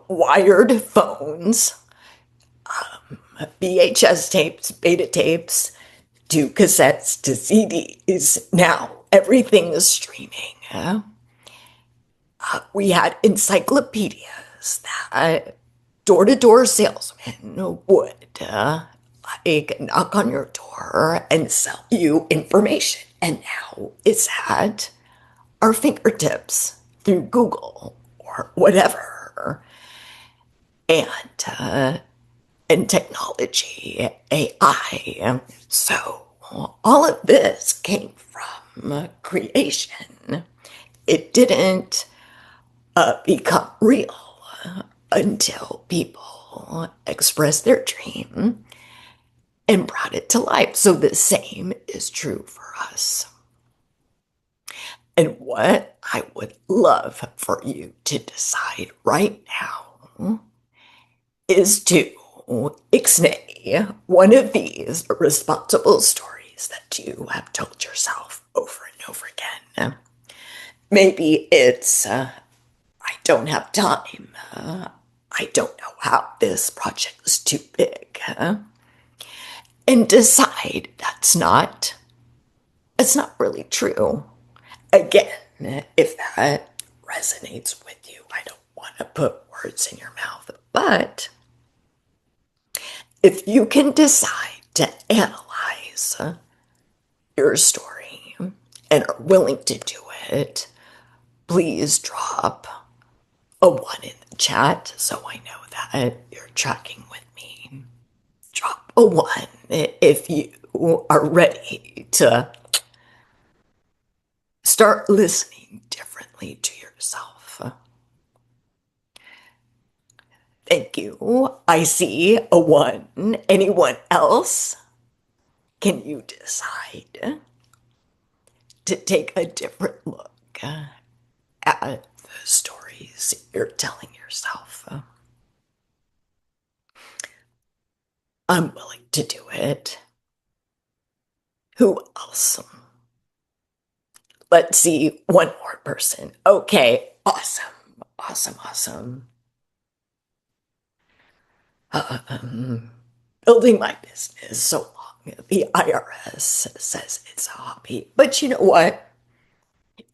wired phones, VHS tapes, beta tapes, to cassettes, to CDs. Now everything is streaming. We had encyclopedias that door-to-door salesmen would knock on your door and sell you information. And now it's at our fingertips through Google or whatever. And technology, AI. So all of this came from creation. It didn't become real until people expressed their dream and brought it to life. So the same is true for us. And what I would love for you to decide right now is to ixnay one of these responsible stories that you have told yourself over and over again. Maybe it's, I don't have time. I don't know how, this project is too big. and decide it's not really true. Again, if that resonates with you, I don't want to put words in your mouth, but if you can decide to analyze your story and are willing to do it, please drop a 1 in the chat so I know that you're tracking with me. Drop a 1 if you are ready to start listening differently to yourself. Thank you. I see a 1. Anyone else? Can you decide to take a different look at the stories you're telling yourself? I'm willing to do it. Who else? Let's see, one more person. Okay, awesome. Building my business so long. The IRS says it's a hobby, but you know what?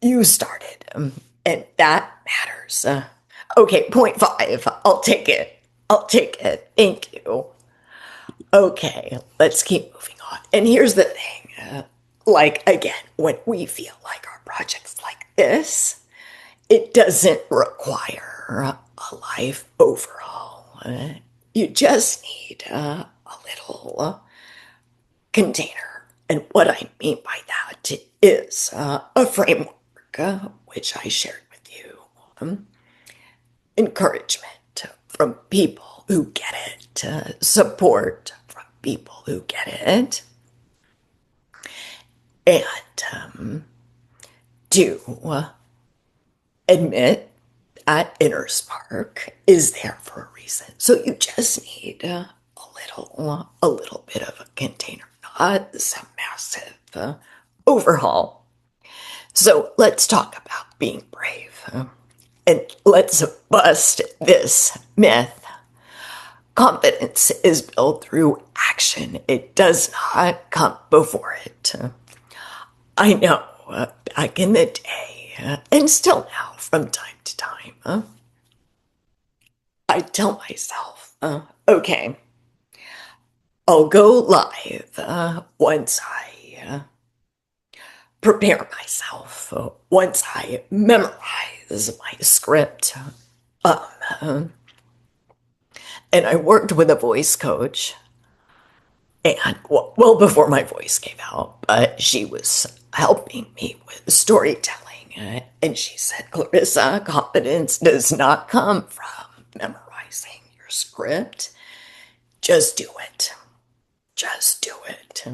You started, and that matters. Okay, 0.5. I'll take it. Thank you. Okay, let's keep moving on. And here's the thing. Again, when we feel like our project's like this, it doesn't require a life overhaul. You just need a little container. And what I mean by that is a framework, which I shared with you. Encouragement from people who get it, support from people who get it, and do admit that inner spark is there for a reason. So you just need a little bit of a container, not some massive overhaul. So let's talk about being brave, and let's bust this myth. Confidence is built through action. It does not come before it. I know back in the day, and still now from time to time, I tell myself, okay, I'll go live once I prepare myself, once I memorize my script. And I worked with a voice coach, and well before my voice gave out, but she was helping me with storytelling. And she said, Clarissa, confidence does not come from memorizing your script. Just do it. Just do it.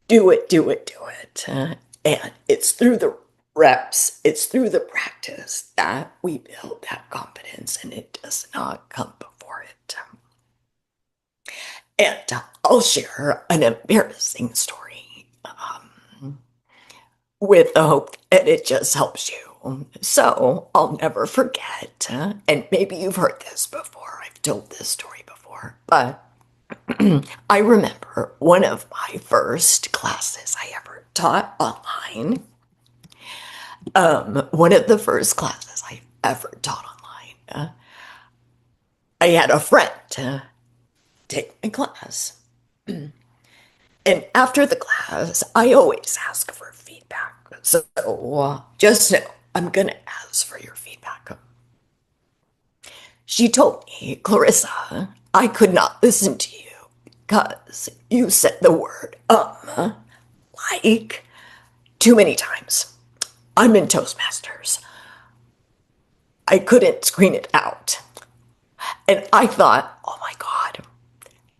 Do it. And it's through the reps, it's through the practice that we build that confidence, and it does not come before it. And I'll share an embarrassing story with the hope that it just helps you. So I'll never forget, and maybe you've heard this before, I've told this story before, but I remember one of my first classes I ever taught online. One of the first classes I ever taught online. I had a friend take my class. And after the class, I always ask for feedback. So just know I'm going to ask for your feedback. She told me, Clarissa, I could not listen to you because you said the word like too many times. I'm in Toastmasters. I couldn't screen it out. And I thought, oh my God,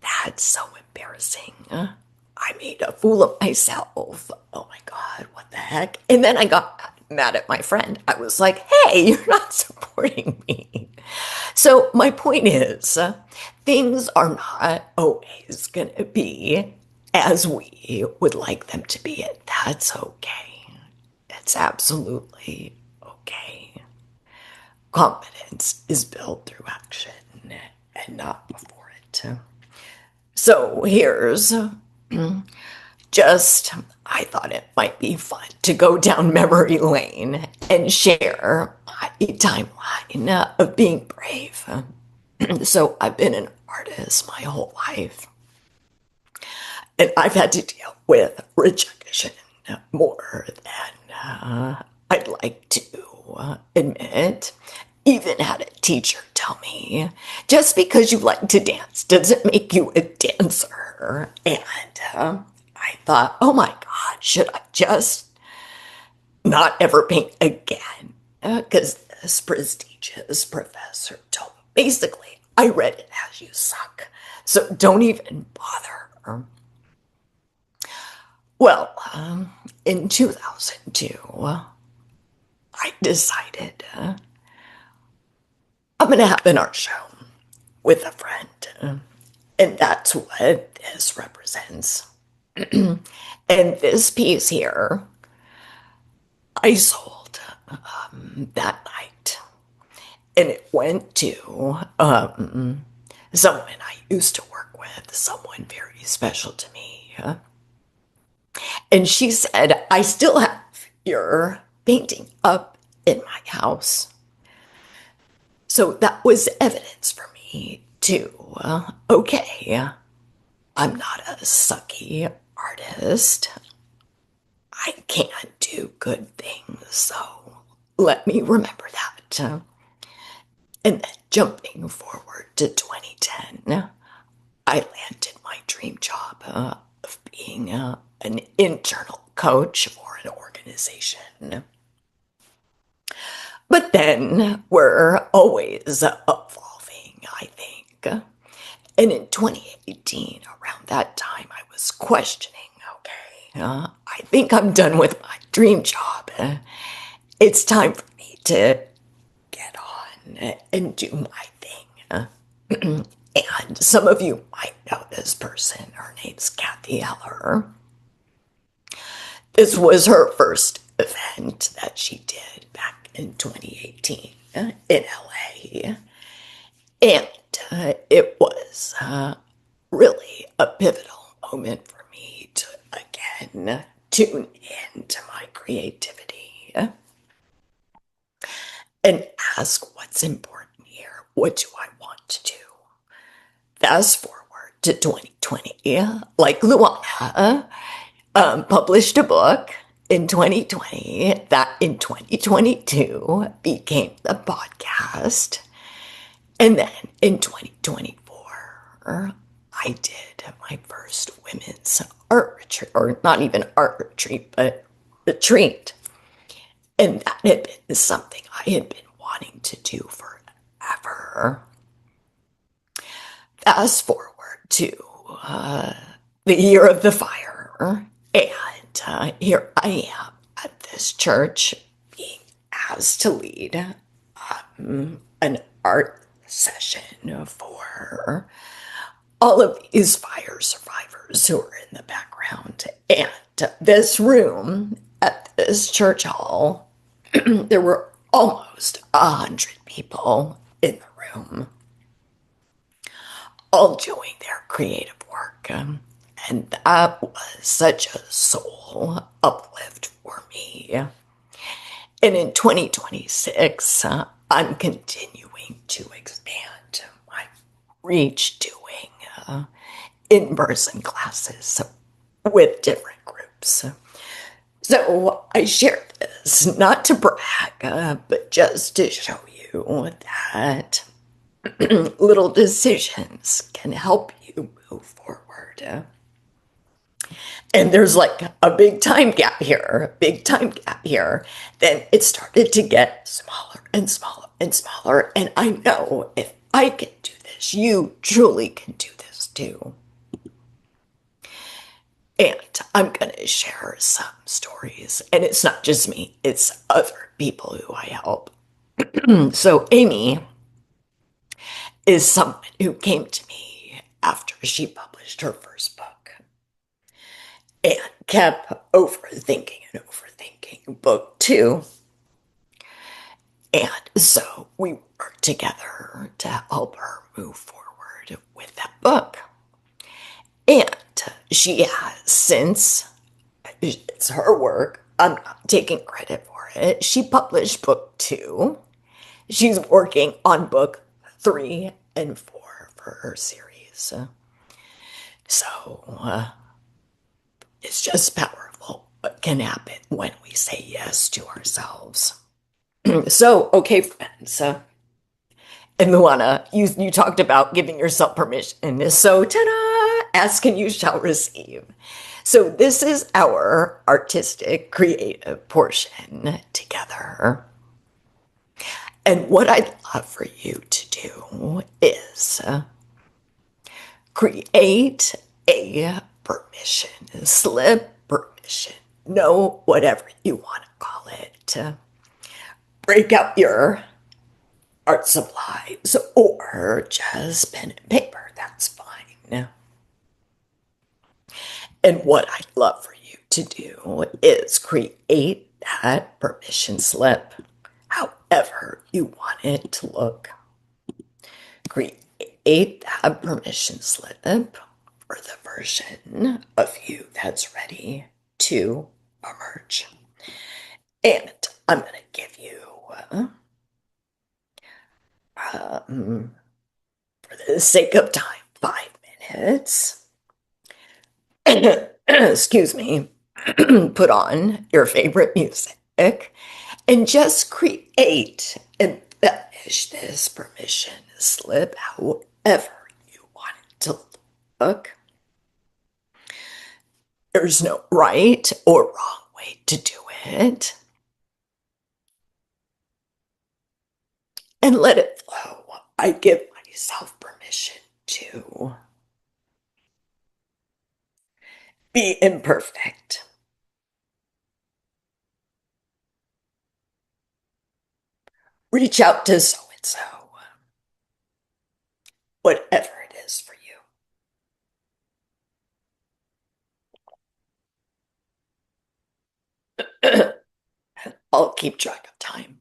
that's so embarrassing. I made a fool of myself. Oh my God, what the heck? And then I got mad at my friend. I was like, hey, you're not supporting me. So my point is, things are not always going to be as we would like them to be. And that's okay. It's absolutely okay. Confidence is built through action and not before it. So here's just, I thought it might be fun to go down memory lane and share my timeline of being brave. So I've been an artist my whole life, and I've had to deal with rejection more than I'd like to admit. Even had a teacher tell me, just because you like to dance doesn't make you a dancer. And I thought, oh my God, should I just not ever paint again? Because this prestigious professor told me, basically, I read it as you suck. So don't even bother. Well, in 2002, I decided I'm going to have an art show with a friend. And that's what this represents. And this piece here, I sold that night. And it went to someone I used to work with, someone very special to me. And she said, I still have your painting up in my house. So that was evidence for me too. Okay, I'm not a sucky artist. I can't do good things, so let me remember that. And then jumping forward to 2010, I landed my dream job of being an internal coach for an organization. But then we're always evolving, I think. And in 2018, around that time, I was questioning, okay, I think I'm done with my dream job. It's time for me to get on and do my thing. And some of you might know this person. Her name's Kathy Eller. This was her first event that she did back in 2018 in LA. And it was really a pivotal moment for me to, again, tune into my creativity and ask what's important here. What do I want to do? Fast forward to 2020, like Luana published a book in 2020 that in 2022 became the podcast. And then in 2024, I did my first women's art retreat, or not even art retreat, but retreat. And that had been something I had been wanting to do forever. Fast forward to the year of the fire, and here I am at this church being asked to lead an art session for all of these fire survivors who are in the background. And this room at this church hall, there were almost 100 people in the room, all doing their creative work. And that was such a soul uplift for me. And in 2026, I'm continuing to expand my reach, doing in-person classes with different groups. So I share this not to brag, but just to show you that little decisions can help you move forward. And there's like a big time gap here, Then it started to get smaller and smaller and smaller. And I know if I can do this, you truly can do this too. And I'm going to share some stories. And it's not just me, it's other people who I help. So Amy is someone who came to me after she published her first book and kept overthinking and overthinking book 2. And so we worked together to help her move forward with that book. And she has since, it's her work, I'm not taking credit for it. She published book 2. She's working on book 3 and 4 for her series. So it's just powerful what can happen when we say yes to ourselves. So, okay, friends. And Luana, you talked about giving yourself permission. So, ta-da! Ask and you shall receive. So this is our artistic, creative portion together. And what I'd love for you to do is create a permission slip, permission note, whatever you want to call it. Break out your art supplies or just pen and paper. That's fine. And what I'd love for you to do is create that permission slip however you want it to look. Create that permission slip for the version of you that's ready to emerge. And I'm going to give you, for the sake of time, 5 minutes. Excuse me. Put on your favorite music and just create and embellish this permission slip however you want it to look. There's no right or wrong way to do it. And let it flow. I give myself permission to be imperfect. Reach out to so and so. Whatever it is for you. I'll keep track of time.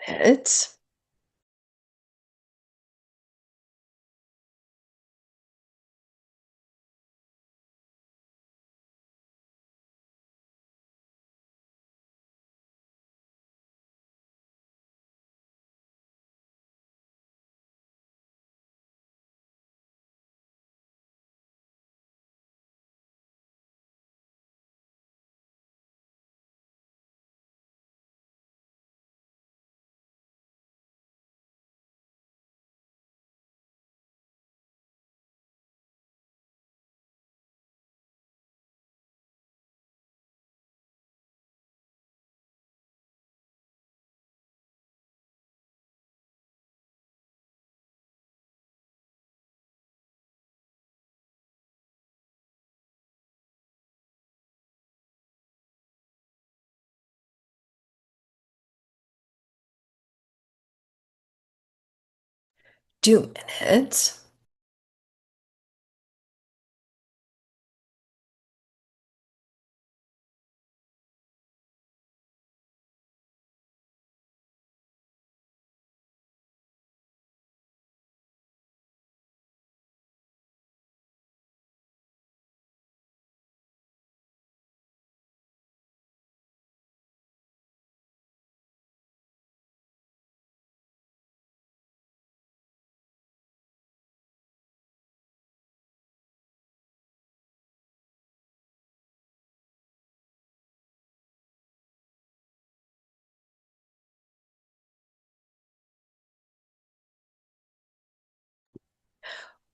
Minutes. Two minutes.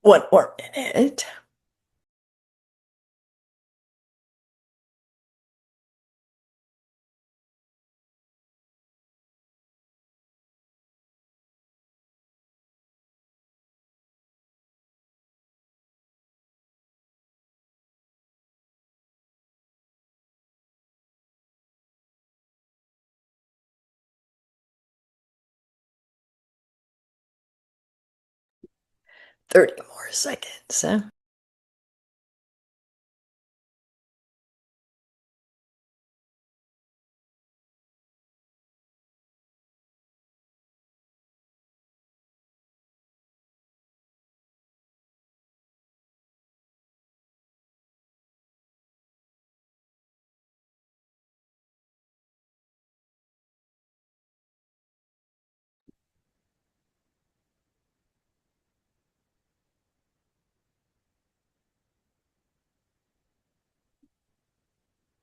One more minute. Thirty more seconds.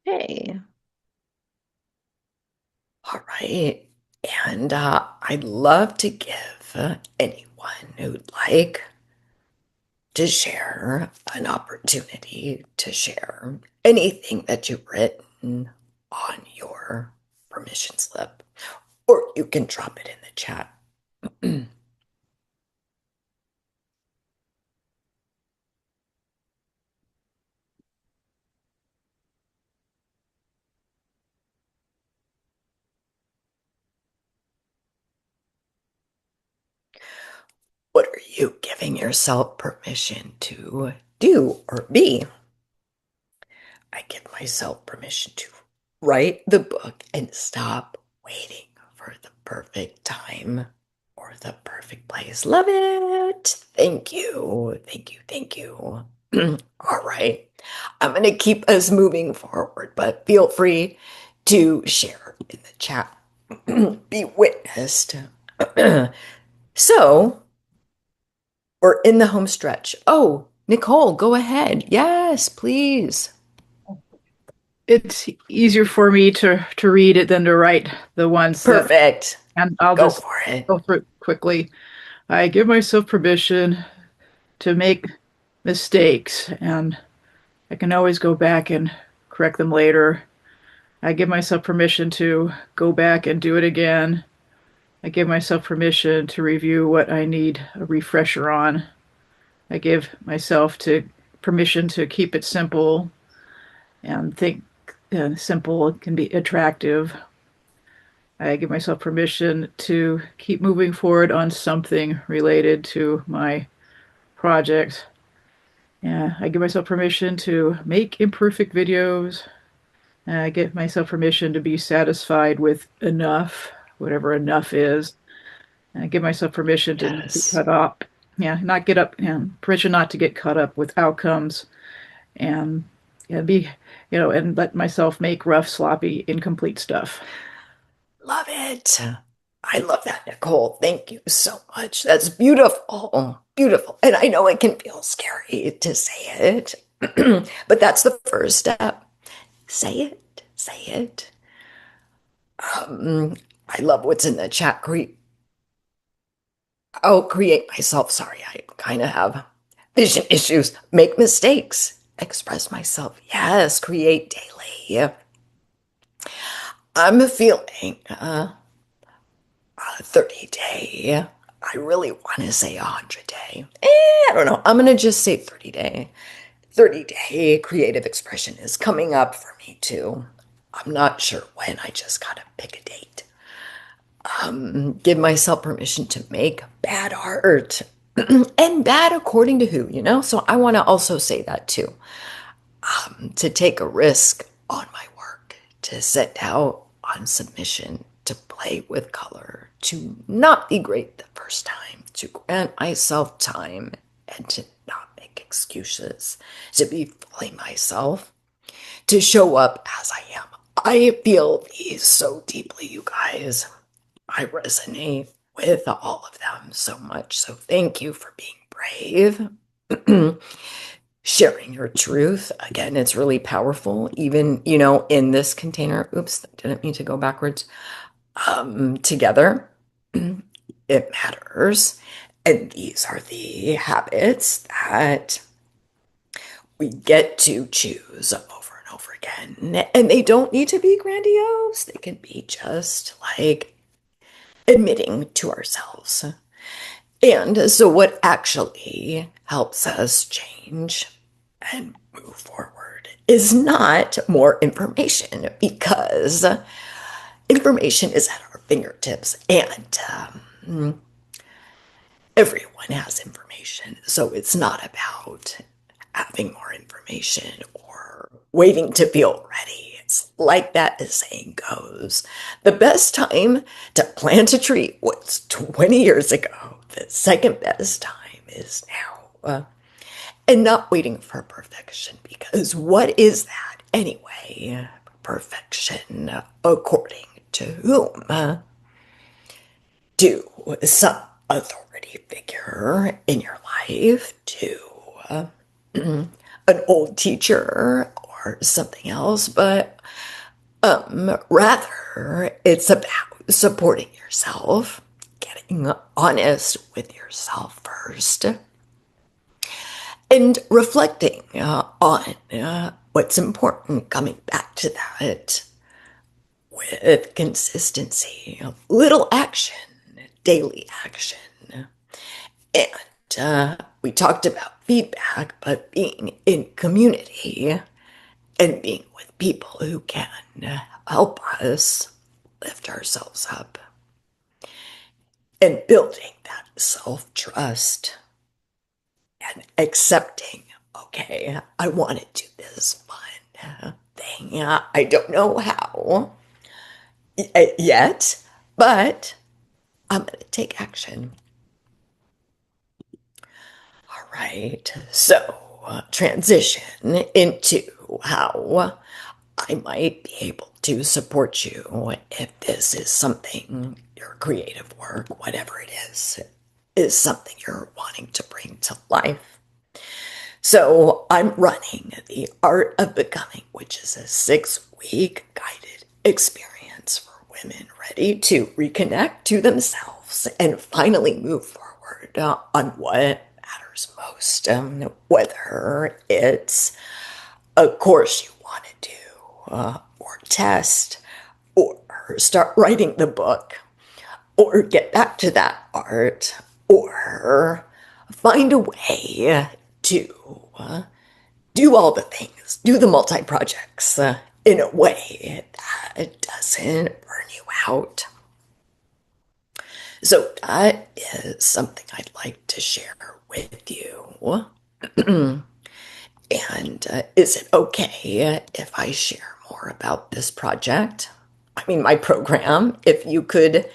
Hey. All right. And I'd love to give anyone who'd like to share an opportunity to share anything that you've written on your permission slip, or you can drop it in the chat. What are you giving yourself permission to do or be? I give myself permission to write the book and stop waiting for the perfect time or the perfect place. Love it. Thank you. Thank you. Thank you. All right. I'm going to keep us moving forward, but feel free to share in the chat. Be witnessed. So, we're in the home stretch. Oh, Nicole, go ahead. Yes, please. It's easier for me to read it than to write the ones that, Perfect. and I'll Go just for it. go through it quickly. I give myself permission to make mistakes, and I can always go back and correct them later. I give myself permission to go back and do it again. I give myself permission to review what I need a refresher on. I give myself to permission to keep it simple and think simple can be attractive. I give myself permission to keep moving forward on something related to my project. Yeah, I give myself permission to make imperfect videos. I give myself permission to be satisfied with enough, whatever enough is. And I give myself permission to not get Yes. cut up. Yeah, not get up, permission not to get caught up with outcomes and be, and let myself make rough, sloppy, incomplete stuff. Love it. I love that, Nicole. Thank you so much. That's beautiful. Beautiful. And I know it can feel scary to say it, but that's the first step. Say it. Say it. I love what's in the chat. Create myself. Sorry, I kind of have vision issues. Make mistakes. Express myself. Yes, create daily. I'm feeling 30-day. I really want to say 100-day. I don't know. I'm going to just say 30-day. 30-day creative expression is coming up for me too. I'm not sure when. I just got to pick a date. Give myself permission to make bad art. And bad according to who? So I want to also say that too. To take a risk on my work, to set out on submission, to play with color, to not be great the first time, to grant myself time, and to not make excuses, to be fully myself, to show up as I am. I feel these so deeply, you guys. I resonate with all of them so much. So thank you for being brave. Sharing your truth. Again, it's really powerful. Even, in this container, oops, didn't mean to go backwards. Together, it matters. And these are the habits that we get to choose over and over again. And they don't need to be grandiose. They can be just like admitting to ourselves. And so, what actually helps us change and move forward is not more information, because information is at our fingertips, and everyone has information. So, it's not about having more information or waiting to feel ready. It's like that saying goes. The best time to plant a tree was 20 years ago. The second best time is now. And not waiting for perfection, because what is that anyway? Perfection, according to whom? To some authority figure in your life? To an old teacher or something else? But rather, it's about supporting yourself, getting honest with yourself first, and reflecting on what's important, coming back to that with consistency, little action, daily action. And we talked about feedback, but being in community and being with people who can help us lift ourselves up, and building that self-trust and accepting, okay, I want to do this fun thing. I don't know how yet, but I'm going to take action. All right, so transition into how I might be able to support you if this is something, your creative work, whatever it is something you're wanting to bring to life. So I'm running the Art of Becoming, which is a 6-week guided experience for women ready to reconnect to themselves and finally move forward on what matters most. Whether it's a course you want to do, or test, or start writing the book, or get back to that art, or find a way to do all the things, do the multi-projects in a way that doesn't burn you out. So that is something I'd like to share with you. And is it okay if I share more about this project? I mean, my program, if you could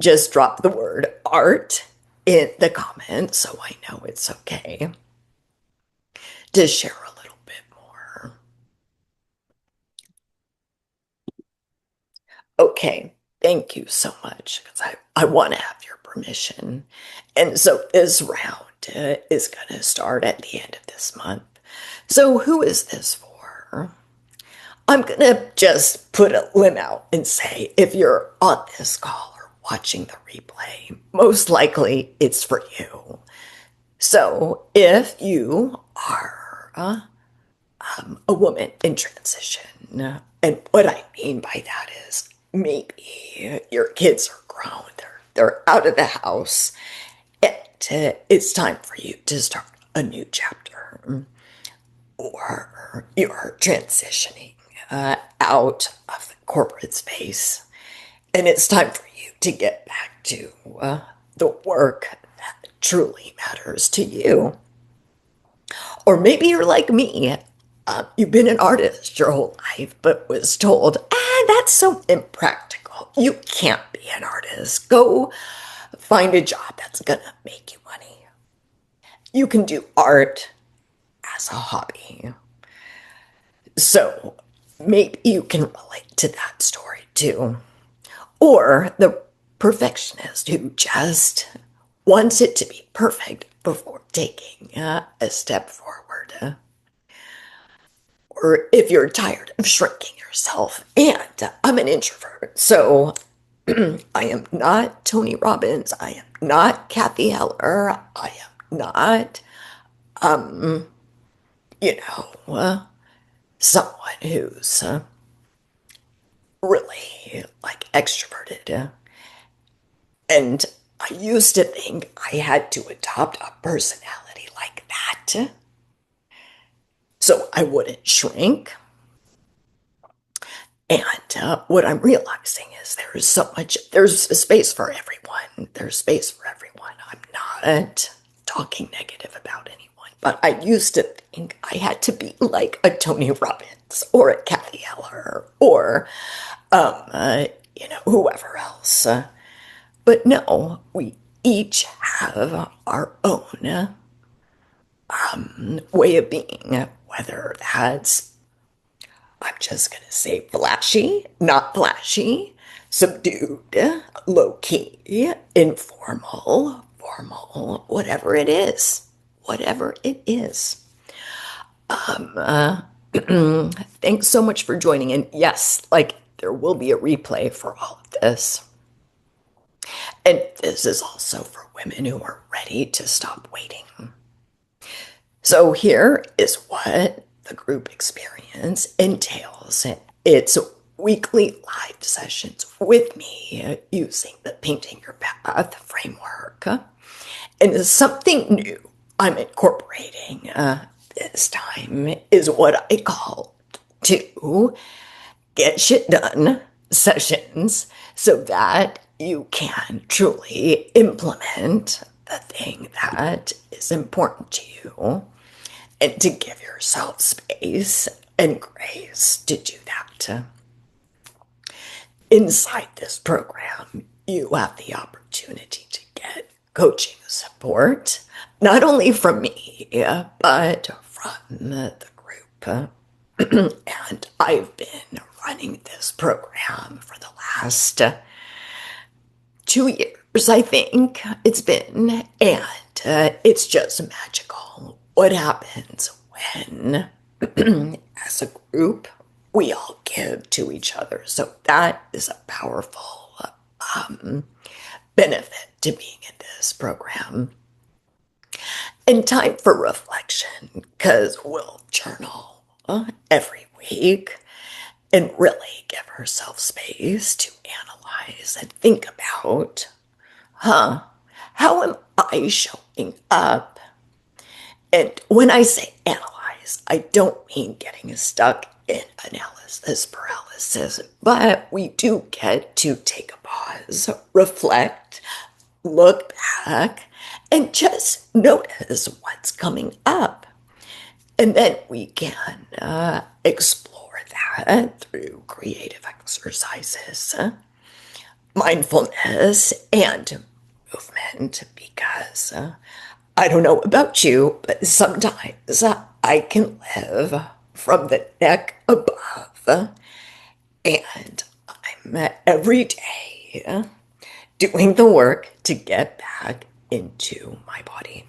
just drop the word art in the comments so I know it's okay to share a little bit more. Okay, thank you so much, because I want to have your permission. And so this round is going to start at the end of this month. So who is this for? I'm going to just put a limb out and say, if you're on this call or watching the replay, most likely it's for you. So if you are a woman in transition, and what I mean by that is maybe your kids are grown, they're out of the house, and it's time for you to start a new chapter, or you're transitioning out of the corporate space, and it's time for you to get back to the work that truly matters to you. Or maybe you're like me. You've been an artist your whole life, but was told, that's so impractical. You can't be an artist. Go find a job that's gonna make you money. You can do art as a hobby. So maybe you can relate to that story too. Or the perfectionist who just wants it to be perfect before taking a step forward. Or if you're tired of shrinking yourself, and I'm an introvert, so I am not Tony Robbins. I am not Kathy Heller. I am not, someone who's really like extroverted. And I used to think I had to adopt a personality like that so I wouldn't shrink. And what I'm realizing is there's a space for everyone. There's space for everyone. I'm not talking negative about anyone, but I used to think I had to be like a Tony Robbins or a Kathy Heller or, whoever else. But no, we each have our own way of being, whether that's, I'm just going to say flashy, not flashy, subdued, low key, informal, formal, whatever it is. Whatever it is. Thanks so much for joining in. Yes, like there will be a replay for all of this. And this is also for women who are ready to stop waiting. So here is what the group experience entails. It's weekly live sessions with me using the Painting Your Path framework. And something new I'm incorporating this time is what I call to get shit done sessions so that you can truly implement the thing that is important to you and to give yourself space and grace to do that. Inside this program, you have the opportunity to get coaching support, not only from me, but from the group. And I've been running this program for the last 2 years, I think it's been, and it's just magical what happens when, as a group, we all give to each other. So that is a powerful benefit to being in this program. And time for reflection, because we'll journal every week and really give ourselves space to analyze and think about, how am I showing up? And when I say analyze, I don't mean getting stuck in analysis paralysis, but we do get to take a pause, reflect, look back, and just notice what's coming up. And then we can explore that through creative exercises, mindfulness, and movement, because I don't know about you, but sometimes I can live from the neck above, and I'm every day doing the work to get back into my body.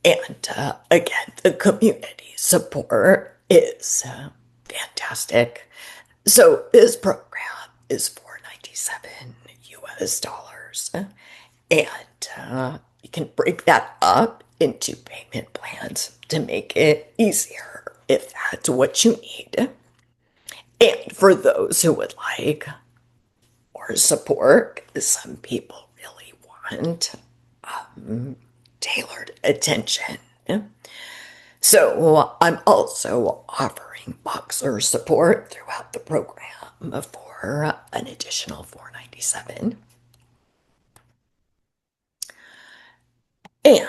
And again, the community support is fantastic. So this program is $497 US, and you can break that up into payment plans to make it easier if that's what you need. And for those who would like more support, some people really want tailored attention. So I'm also offering boxer support throughout the program for an additional $497. And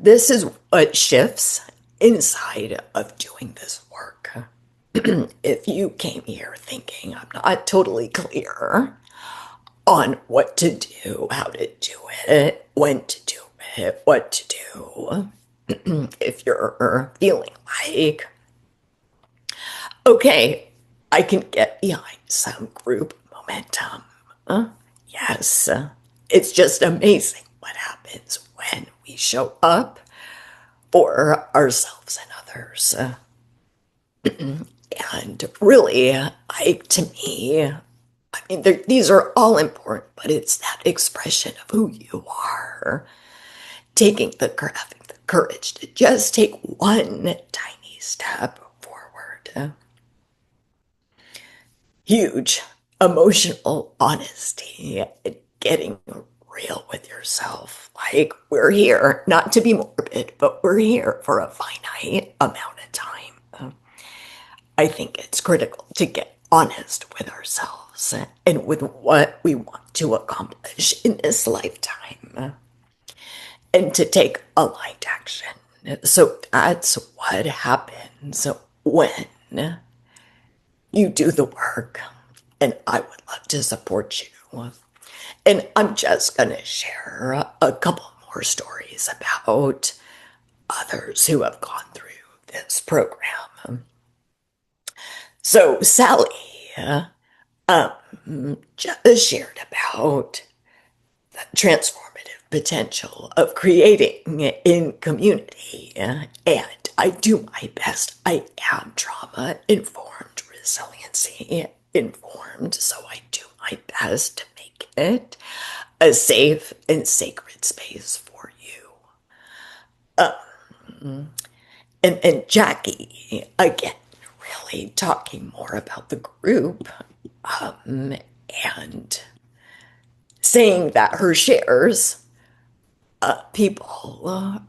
this is what shifts inside of doing this work. If you came here thinking I'm not totally clear on what to do, how to do it, when to do it, what to do, if you're feeling like, okay, I can get behind some group momentum. Yes, it's just amazing what happens when we show up for ourselves and others. And really, I like to me, I mean, these are all important, but it's that expression of who you are. Taking having the courage to just take one tiny step forward. Huge emotional honesty, getting real with yourself. Like, we're here not to be morbid, but we're here for a finite amount of time. I think it's critical to get honest with ourselves and with what we want to accomplish in this lifetime, and to take aligned action. So that's what happens when you do the work, and I would love to support you. And I'm just going to share a couple more stories about others who have gone through this program. So Sally just shared about the transformative potential of creating in community. And I do my best. I am trauma informed, resiliency informed, so I do my best to make it a safe and sacred space for you. And Jackie, again, really talking more about the group, and saying that her shares, people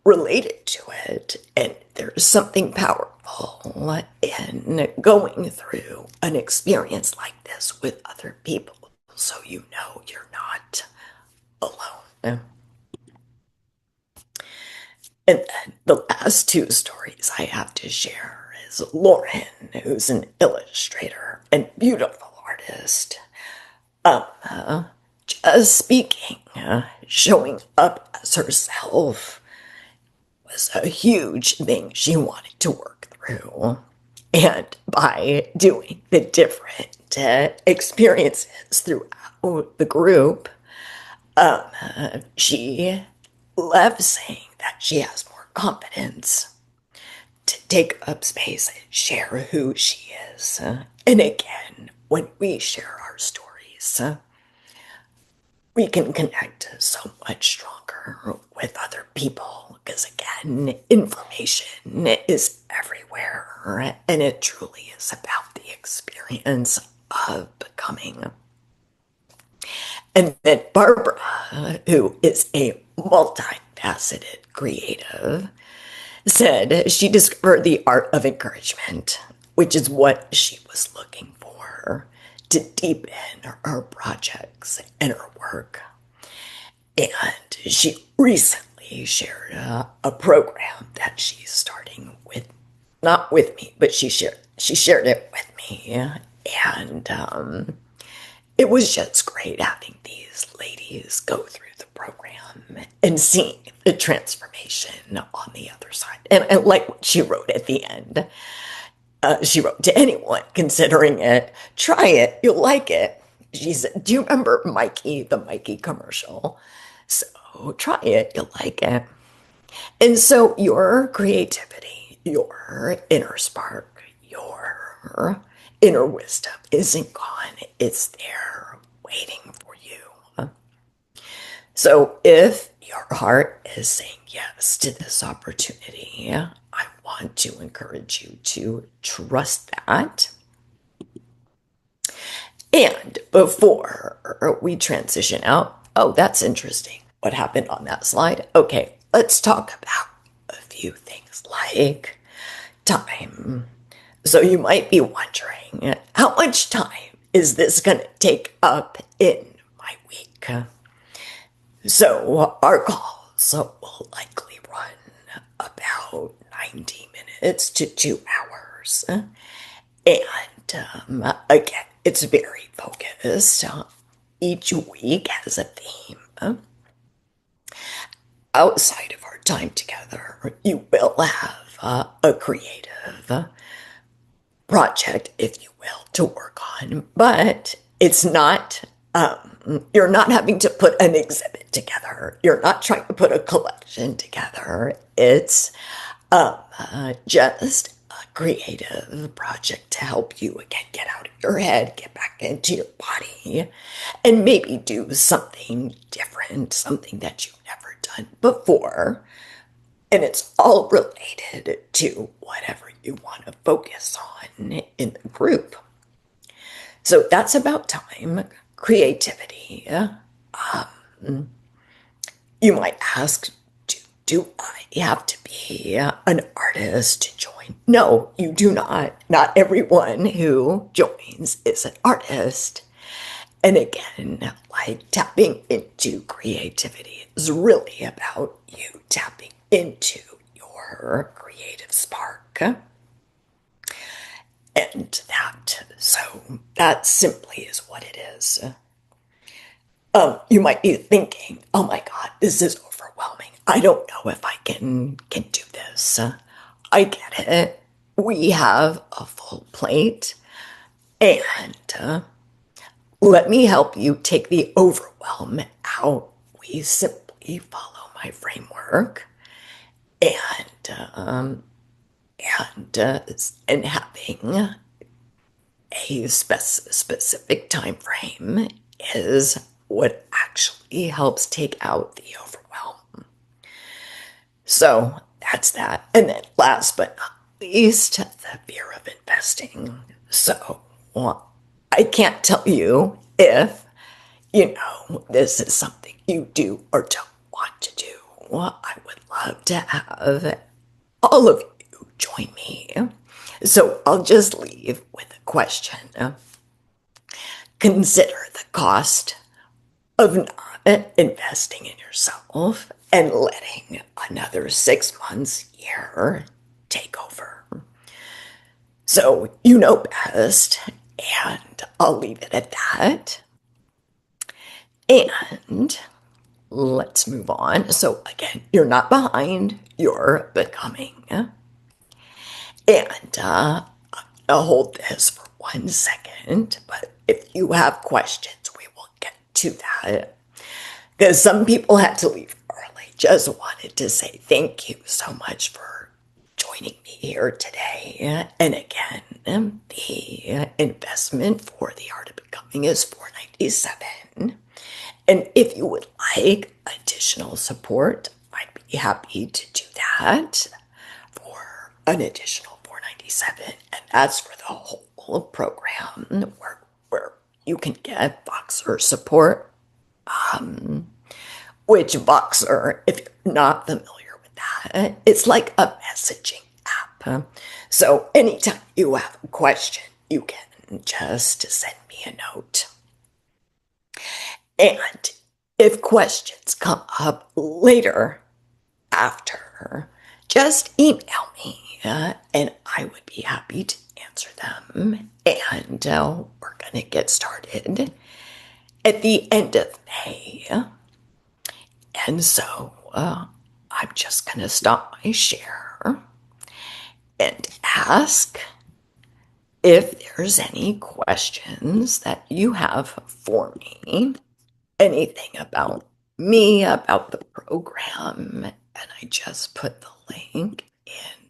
related to it, and there's something powerful in going through an experience like this with other people, so you know you're not alone. And then the last two stories I have to share is Lauren, who's an illustrator and beautiful artist, just speaking, showing up as herself was a huge thing she wanted to work through. And by doing the different experiences throughout the group, she left saying that she has more confidence to take up space and share who she is. And again, when we share our stories, we can connect so much stronger with other people, because again, information is everywhere, and it truly is about the experience of becoming. And then Barbara, who is a multifaceted creative, said she discovered the art of encouragement, which is what she was looking for to deepen her projects and her work. And she recently shared a program that she's starting with, not with me, but she shared it with me. And it was just great having these ladies go through the program and seeing the transformation on the other side. And like what she wrote at the end, she wrote, to anyone considering it, try it, you'll like it. She said, do you remember Mikey, the Mikey commercial? So try it, you'll like it. And so your creativity, your inner spark, your inner wisdom isn't gone. It's there waiting for you. So if your heart is saying yes to this opportunity, I want to encourage you to trust that. And before we transition out, oh, that's interesting. What happened on that slide? Okay, let's talk about a few things like time. So you might be wondering, how much time is this going to take up in my week? So our calls will likely run about 90 minutes to 2 hours. And again, it's very focused. Each week has a theme. Outside of our time together, you will have a creative project, if you will, to work on, but it's not, you're not having to put an exhibit together. You're not trying to put a collection together. It's just a creative project to help you again get out of your head, get back into your body, and maybe do something different, something that you've never done before. And it's all related to whatever you want to focus on in the group. So that's about time. Creativity. You might ask, do I have to be an artist to join? No, you do not. Not everyone who joins is an artist. And again, like tapping into creativity is really about you tapping into your creative spark. And that simply is what it is. You might be thinking, oh my God, this is overwhelming. I don't know if I can do this. I get it. We have a full plate. And let me help you take the overwhelm out. We simply follow my framework. And having a specific time frame is what actually helps take out the overwhelm. So that's that. And then last but not least, the fear of investing. So I can't tell you if, this is something you do or don't want to do. I would love to have all of you join me. So I'll just leave with a question. Consider the cost of not investing in yourself and letting another 6 months, year take over. So you know best, and I'll leave it at that. And let's move on. So again, you're not behind, you're becoming. And I'll hold this for 1 second, but if you have questions, we will get to that. Because some people had to leave early. Just wanted to say thank you so much for joining me here today. And again, the investment for the Art of Becoming is $497. And if you would like additional support, I'd be happy to do that for an additional $497. And that's for the whole program where you can get Voxer support. Which Voxer, if you're not familiar with that, it's like a messaging app. So anytime you have a question, you can just send me a note. And if questions come up later, after, just email me and I would be happy to answer them. And we're going to get started at the end of May. And so I'm just going to stop my share and ask if there's any questions that you have for me, anything about me, about the program. And I just put the link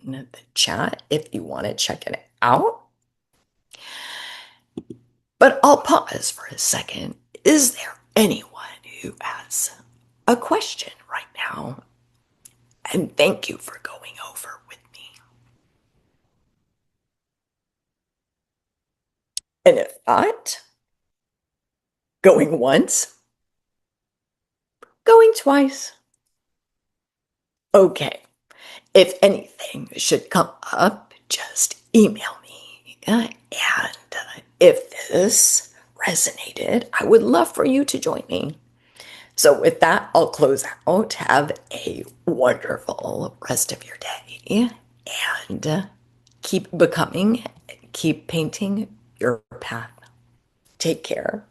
in the chat if you want to check it out. But I'll pause for a second. Is there anyone who has a question right now? And thank you for going over with me. And if not, going once, going twice. Okay, if anything should come up, just email me. And if this resonated, I would love for you to join me. So with that, I'll close out. Have a wonderful rest of your day and keep becoming, keep painting your path. Take care.